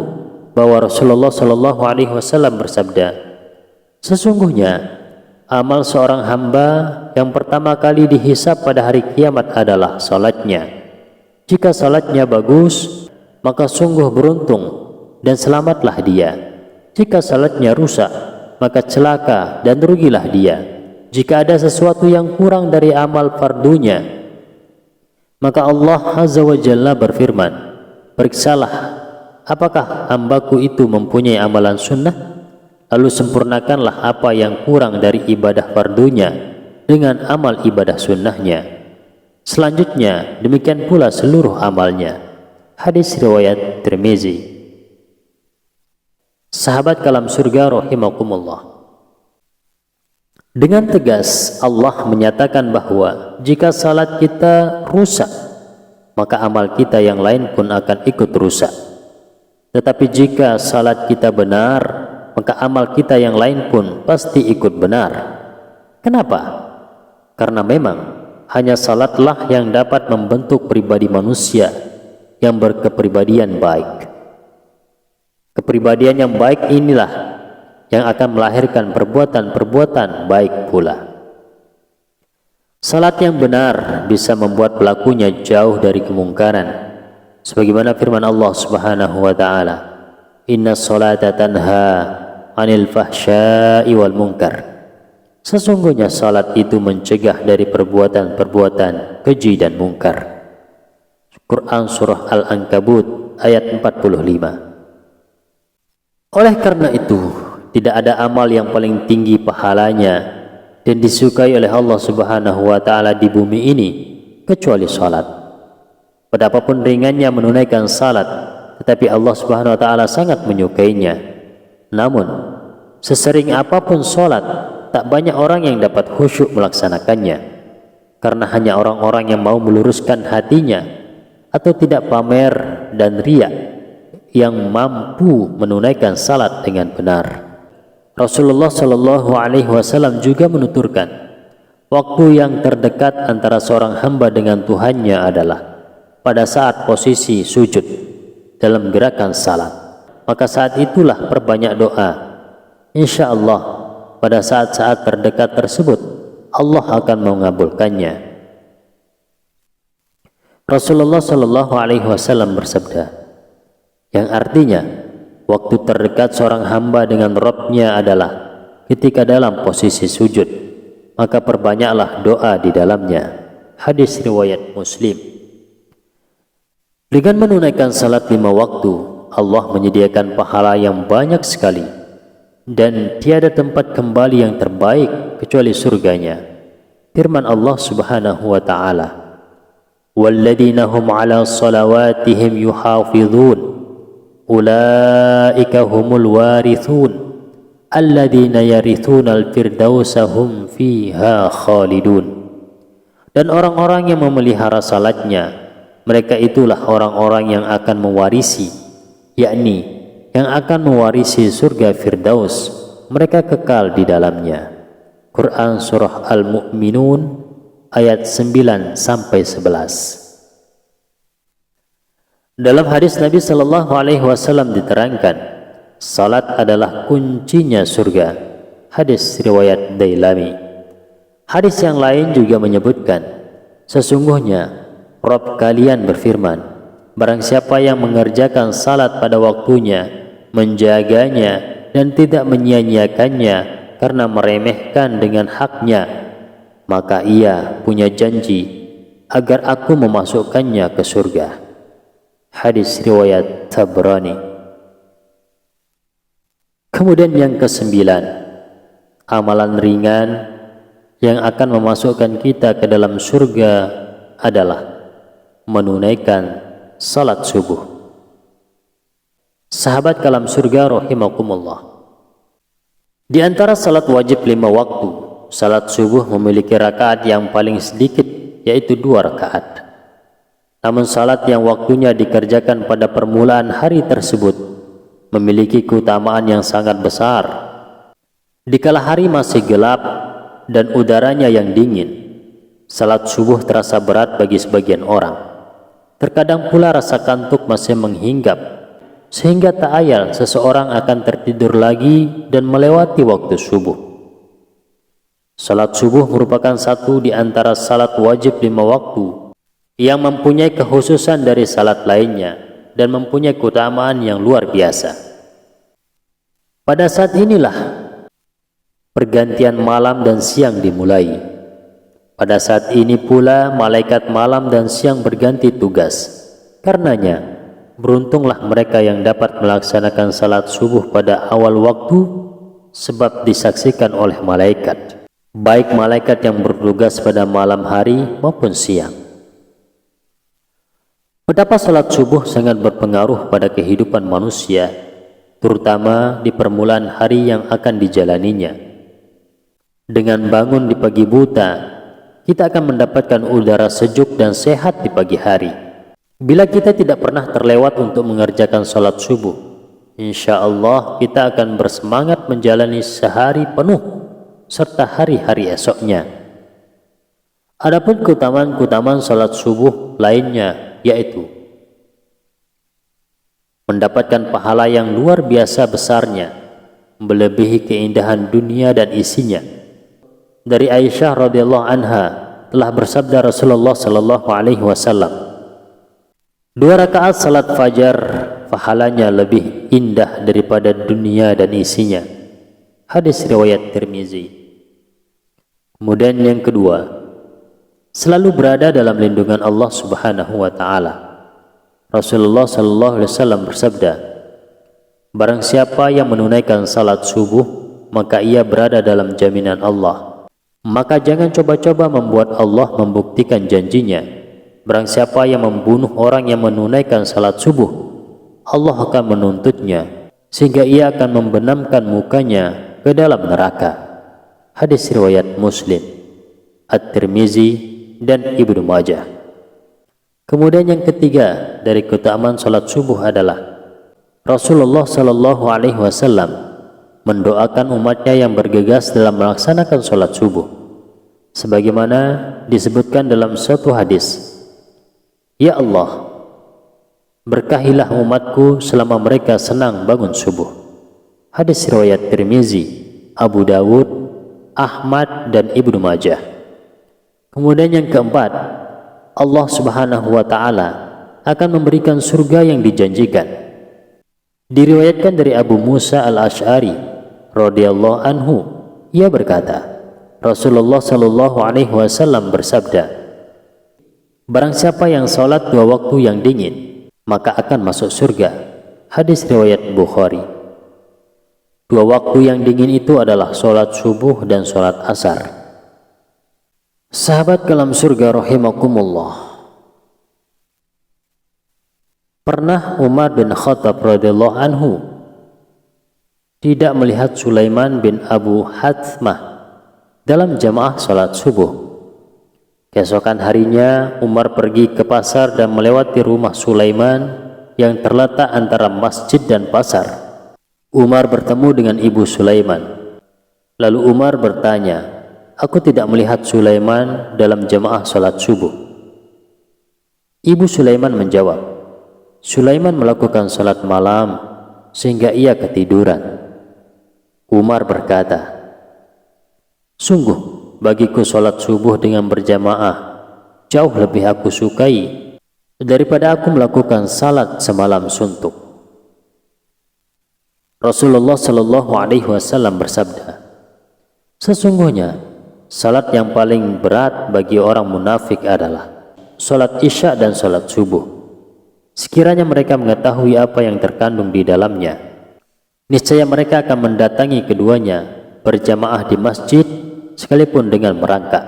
bahwa Rasulullah shallallahu alaihi wasallam bersabda, sesungguhnya amal seorang hamba yang pertama kali dihisab pada hari kiamat adalah salatnya. Jika salatnya bagus, maka sungguh beruntung dan selamatlah dia. Jika salatnya rusak, maka celaka dan rugilah dia. Jika ada sesuatu yang kurang dari amal fardunya, maka Allah Azza wa Jalla berfirman, periksalah apakah hambaku itu mempunyai amalan sunnah, lalu sempurnakanlah apa yang kurang dari ibadah fardunya dengan amal ibadah sunnahnya. Selanjutnya demikian pula seluruh amalnya. Hadis riwayat Tirmizi. Sahabat kalam surga rahimakumullah, dengan tegas Allah menyatakan bahwa jika salat kita rusak, maka amal kita yang lain pun akan ikut rusak. Tetapi jika salat kita benar, maka amal kita yang lain pun pasti ikut benar. Kenapa? Karena memang hanya salatlah yang dapat membentuk pribadi manusia yang berkepribadian baik. Kepribadian yang baik inilah yang akan melahirkan perbuatan-perbuatan baik pula. Salat yang benar bisa membuat pelakunya jauh dari kemungkaran, sebagaimana firman Allah Subhanahu wa taala, inna sholata tanha 'anil fahsya'i wal munkar. Sesungguhnya salat itu mencegah dari perbuatan-perbuatan keji dan mungkar. Quran surah Al-Ankabut ayat 45. Oleh karena itu, tidak ada amal yang paling tinggi pahalanya dan disukai oleh Allah Subhanahu wa taala di bumi ini kecuali salat. Betapapun ringannya menunaikan salat, tetapi Allah Subhanahu wa taala sangat menyukainya. Namun, sesering apapun salat, tak banyak orang yang dapat khusyuk melaksanakannya, karena hanya orang-orang yang mau meluruskan hatinya atau tidak pamer dan riya yang mampu menunaikan salat dengan benar. Rasulullah Shallallahu Alaihi Wasallam juga menuturkan, waktu yang terdekat antara seorang hamba dengan Tuhannya adalah pada saat posisi sujud dalam gerakan salat. Maka saat itulah perbanyak doa. Insya Allah pada saat-saat terdekat tersebut Allah akan mengabulkannya. Rasulullah Shallallahu Alaihi Wasallam bersabda, yang artinya waktu terdekat seorang hamba dengan Rabb-Nya adalah ketika dalam posisi sujud, maka perbanyaklah doa di dalamnya. Hadis riwayat Muslim. Dengan menunaikan salat 5 waktu, Allah menyediakan pahala yang banyak sekali, dan tiada tempat kembali yang terbaik kecuali surganya. Firman Allah Subhanahu wa taala, walladzina hum ala salawatihim yuhafizun ulaika humul warithun alladzina yarithunal firdausa hum fiha khalidun. Dan orang-orang yang memelihara salatnya, mereka itulah orang-orang yang akan mewarisi, yakni yang akan mewarisi surga Firdaus, mereka kekal di dalamnya. Quran surah Al-Mu'minun ayat 9-11. Dalam hadis Nabi Shallallahu Alaihi Wasallam diterangkan, salat adalah kuncinya surga. Hadis riwayat Dailami. Hadis yang lain juga menyebutkan, sesungguhnya Rabb kalian berfirman, barang siapa yang mengerjakan salat pada waktunya, menjaganya dan tidak menyia-nyiakannya karena meremehkan dengan haknya, maka ia punya janji agar aku memasukkannya ke surga. Hadis riwayat Tabrani. Kemudian yang kesembilan, amalan ringan yang akan memasukkan kita ke dalam surga adalah menunaikan salat subuh. Sahabat kalam surga rahimakumullah, di antara salat wajib 5 waktu, salat subuh memiliki rakaat yang paling sedikit, yaitu 2 rakaat. Namun salat yang waktunya dikerjakan pada permulaan hari tersebut memiliki keutamaan yang sangat besar. Dikala hari masih gelap dan udaranya yang dingin, salat subuh terasa berat bagi sebagian orang. Terkadang pula rasa kantuk masih menghinggap, sehingga tak ayal seseorang akan tertidur lagi dan melewati waktu subuh. Salat subuh merupakan satu di antara salat wajib 5 waktu yang mempunyai kekhususan dari salat lainnya dan mempunyai keutamaan yang luar biasa. Pada saat inilah pergantian malam dan siang dimulai. Pada saat ini pula malaikat malam dan siang berganti tugas. Karenanya, beruntunglah mereka yang dapat melaksanakan salat subuh pada awal waktu, sebab disaksikan oleh malaikat, baik malaikat yang bertugas pada malam hari maupun siang. Betapa salat subuh sangat berpengaruh pada kehidupan manusia, terutama di permulaan hari yang akan dijalaninya. Dengan bangun di pagi buta, kita akan mendapatkan udara sejuk dan sehat di pagi hari. Bila kita tidak pernah terlewat untuk mengerjakan salat subuh, insya Allah kita akan bersemangat menjalani sehari penuh serta hari-hari esoknya. Adapun keutamaan salat subuh lainnya, yaitu mendapatkan pahala yang luar biasa besarnya, melebihi keindahan dunia dan isinya. Dari Aisyah radhiyallahu anha telah bersabda Rasulullah sallallahu alaihi wasallam, 2 rakaat salat fajar pahalanya lebih indah daripada dunia dan isinya. Hadis riwayat Tirmizi. Kemudian yang kedua, selalu berada dalam lindungan Allah Subhanahu wa taala. Rasulullah sallallahu alaihi wasallam bersabda, barang siapa yang menunaikan salat subuh, maka ia berada dalam jaminan Allah. Maka jangan coba-coba membuat Allah membuktikan janjinya. Barang siapa yang membunuh orang yang menunaikan salat subuh, Allah akan menuntutnya sehingga ia akan membenamkan mukanya ke dalam neraka. Hadis riwayat Muslim, At-Tirmizi dan Ibnu Majah. Kemudian yang ketiga dari keutamaan salat subuh adalah Rasulullah sallallahu alaihi wasallam mendoakan umatnya yang bergegas dalam melaksanakan salat subuh, sebagaimana disebutkan dalam suatu hadis, ya Allah, berkahilah umatku selama mereka senang bangun subuh. Hadis riwayat Tirmizi, Abu Dawud, Ahmad dan Ibnu Majah. Kemudian yang keempat, Allah Subhanahu wa taala akan memberikan surga yang dijanjikan. Diriwayatkan dari Abu Musa al-Asy'ari radhiyallahu anhu, ia berkata, Rasulullah sallallahu alaihi wasallam bersabda, barang siapa yang salat 2 waktu yang dingin, maka akan masuk surga. Hadis riwayat Bukhari. 2 waktu yang dingin itu adalah salat subuh dan salat asar. Sahabat kalam surga rahimakumullah, pernah Umar bin Khattab radhiyallahu anhu tidak melihat Sulaiman bin Abu Hathmah dalam jamaah salat subuh. Keesokan harinya Umar pergi ke pasar dan melewati rumah Sulaiman yang terletak antara masjid dan pasar. Umar bertemu dengan ibu Sulaiman. Lalu Umar bertanya, aku tidak melihat Sulaiman dalam jamaah salat subuh. Ibu Sulaiman menjawab, Sulaiman melakukan salat malam sehingga ia ketiduran. Umar berkata, sungguh bagiku salat subuh dengan berjamaah jauh lebih aku sukai daripada aku melakukan salat semalam suntuk. Rasulullah Shallallahu Alaihi Wasallam bersabda, sesungguhnya salat yang paling berat bagi orang munafik adalah salat isya dan salat subuh. Sekiranya mereka mengetahui apa yang terkandung di dalamnya, niscaya mereka akan mendatangi keduanya berjamaah di masjid sekalipun dengan merangkak.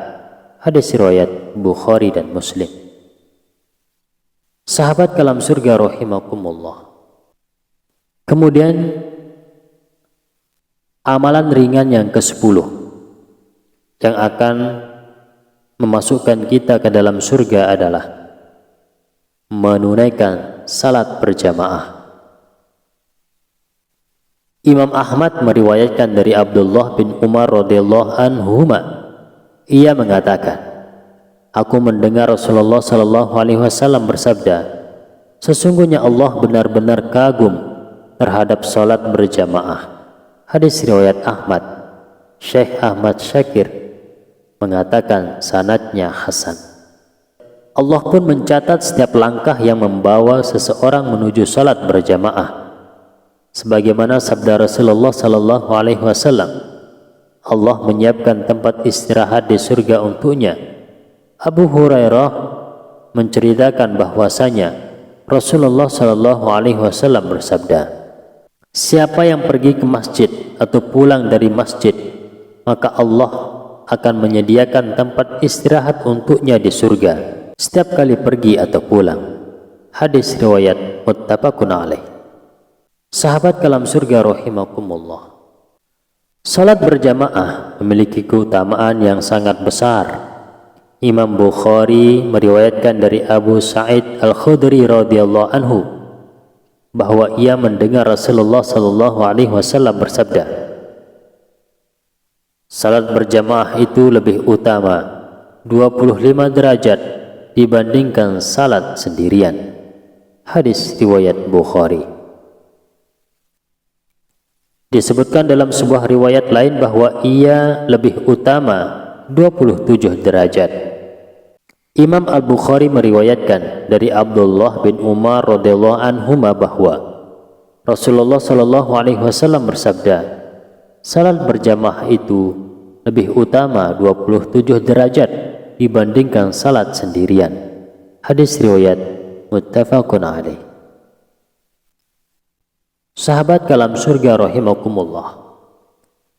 Hadis riwayat Bukhari dan Muslim. Sahabat kalam surga rahimakumullah. Kemudian amalan ringan yang ke-10 yang akan memasukkan kita ke dalam surga adalah menunaikan salat berjamaah. Imam Ahmad meriwayatkan dari Abdullah bin Umar radhiyallahu anhuma, ia mengatakan, aku mendengar Rasulullah Shallallahu Alaihi Wasallam bersabda, sesungguhnya Allah benar-benar kagum terhadap salat berjamaah. Hadis riwayat Ahmad. Syekh Ahmad Syakir mengatakan sanadnya hasan. Allah pun mencatat setiap langkah yang membawa seseorang menuju salat berjamaah. Sebagaimana sabda Rasulullah Sallallahu Alaihi Wasallam, Allah menyiapkan tempat istirahat di surga untuknya. Abu Hurairah menceritakan bahwasanya Rasulullah Sallallahu Alaihi Wasallam bersabda, siapa yang pergi ke masjid atau pulang dari masjid, maka Allah akan menyediakan tempat istirahat untuknya di surga setiap kali pergi atau pulang. Hadis riwayat muttafaqun alaih. Sahabat kalam surga rahimakumullah. Salat berjamaah memiliki keutamaan yang sangat besar. Imam Bukhari meriwayatkan dari Abu Sa'id Al-Khudri radhiyallahu anhu bahwa ia mendengar Rasulullah Shallallahu Alaihi Wasallam bersabda, salat berjamaah itu lebih utama 25 derajat dibandingkan salat sendirian. Hadis riwayat Bukhari. Disebutkan dalam sebuah riwayat lain bahwa ia lebih utama 27 derajat. Imam Al-Bukhari meriwayatkan dari Abdullah bin Umar radhiyallahu anhuma bahwa Rasulullah Shallallahu Alaihi Wasallam bersabda, salat berjamaah itu lebih utama 27 derajat dibandingkan salat sendirian. Hadis riwayat muttafaqun alaih. Sahabat kalam surga rahimakumullah.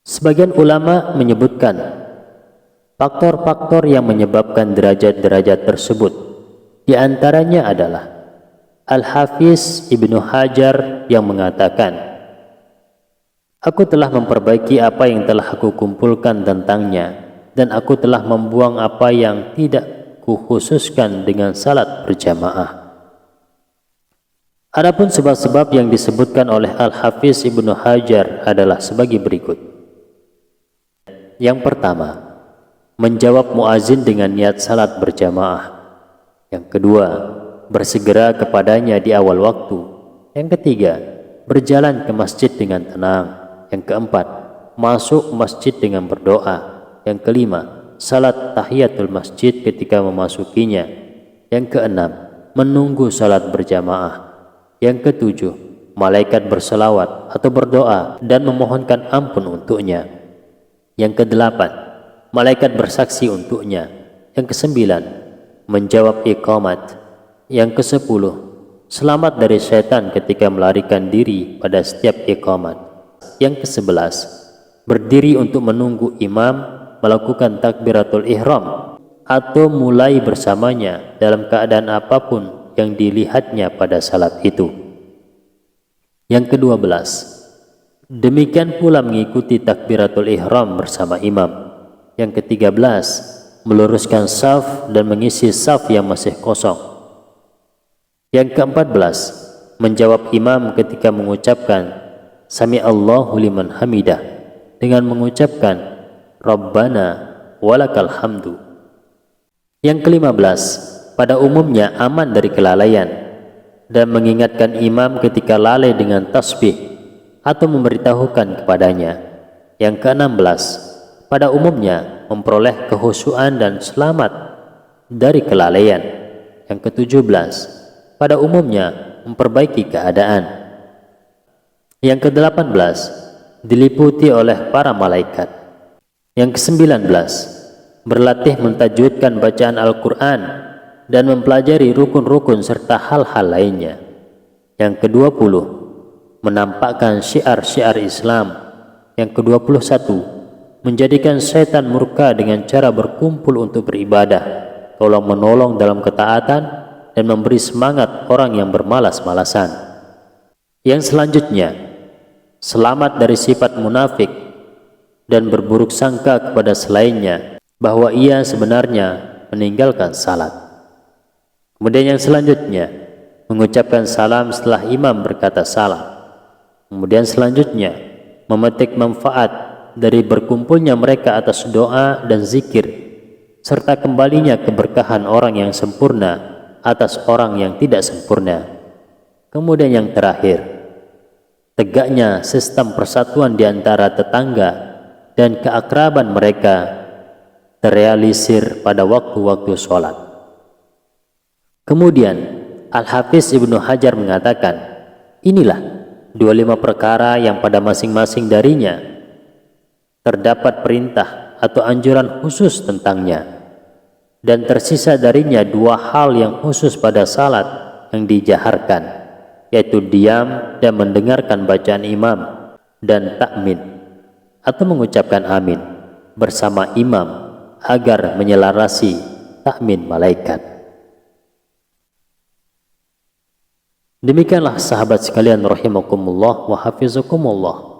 Sebagian ulama menyebutkan faktor-faktor yang menyebabkan derajat-derajat tersebut. Di antaranya adalah Al-Hafiz Ibnu Hajar yang mengatakan, aku telah memperbaiki apa yang telah aku kumpulkan tentangnya, dan aku telah membuang apa yang tidak kukhususkan dengan salat berjamaah. Adapun sebab-sebab yang disebutkan oleh Al-Hafiz Ibnu Hajar adalah sebagai berikut. Yang pertama, menjawab muazin dengan niat salat berjamaah. Yang kedua, bersegera kepadanya di awal waktu. Yang ketiga, berjalan ke masjid dengan tenang. Yang keempat, masuk masjid dengan berdoa. Yang kelima, salat tahiyatul masjid ketika memasukinya. Yang keenam, menunggu salat berjamaah. Yang ketujuh, malaikat berselawat atau berdoa dan memohonkan ampun untuknya. Yang kedelapan, malaikat bersaksi untuknya. Yang kesembilan, menjawab iqamat. Yang kesepuluh, selamat dari syaitan ketika melarikan diri pada setiap iqamat. Yang ke-11, berdiri untuk menunggu imam melakukan takbiratul ihram atau mulai bersamanya dalam keadaan apapun yang dilihatnya pada salat itu. Yang ke-12, demikian pula mengikuti takbiratul ihram bersama imam. Yang ke-13, meluruskan saf dan mengisi saf yang masih kosong. Yang ke-14, menjawab imam ketika mengucapkan Sami Allahu liman hamidah dengan mengucapkan Rabbana walakal hamdu. Yang ke-15, pada umumnya aman dari kelalaian dan mengingatkan imam ketika lalai dengan tasbih atau memberitahukan kepadanya. Yang ke-16, pada umumnya memperoleh kehusuan dan selamat dari kelalaian. Yang ke-17, pada umumnya memperbaiki keadaan. Yang ke-18 diliputi oleh para malaikat. Yang ke-19 berlatih mentajwidkan bacaan Al-Quran dan mempelajari rukun-rukun serta hal-hal lainnya. Yang ke-20 menampakkan syiar-syiar Islam. Yang ke-21 menjadikan setan murka dengan cara berkumpul untuk beribadah, tolong-menolong dalam ketaatan, dan memberi semangat orang yang bermalas-malasan. Yang selanjutnya, selamat dari sifat munafik dan berburuk sangka kepada selainnya bahwa ia sebenarnya meninggalkan salat. Kemudian yang selanjutnya, mengucapkan salam setelah imam berkata salam. Kemudian selanjutnya, memetik manfaat dari berkumpulnya mereka atas doa dan zikir, serta kembalinya keberkahan orang yang sempurna atas orang yang tidak sempurna. Kemudian yang terakhir, tegaknya sistem persatuan di antara tetangga dan keakraban mereka terrealisir pada waktu-waktu sholat. Kemudian Al-Hafiz Ibnu Hajar mengatakan, inilah 25 perkara yang pada masing-masing darinya terdapat perintah atau anjuran khusus tentangnya, dan tersisa darinya 2 hal yang khusus pada salat yang dijaharkan, yaitu diam dan mendengarkan bacaan imam, dan takmin atau mengucapkan amin bersama imam agar menyelarasi takmin malaikat. Demikianlah sahabat sekalian rahimakumullah wa hafizakumullah,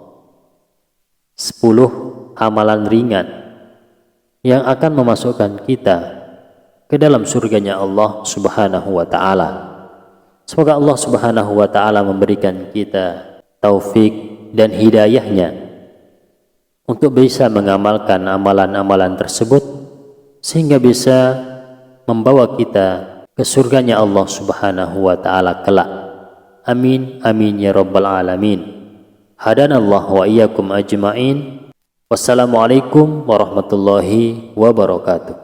10 amalan ringan yang akan memasukkan kita ke dalam surganya Allah Subhanahu wa ta'ala. Semoga Allah Subhanahu wa ta'ala memberikan kita taufik dan hidayahnya untuk bisa mengamalkan amalan-amalan tersebut sehingga bisa membawa kita ke surganya Allah Subhanahu wa ta'ala kelak. Amin amin ya rabbal alamin. Hadanallahu wa iyyakum ajma'in. Wassalamualaikum warahmatullahi wabarakatuh.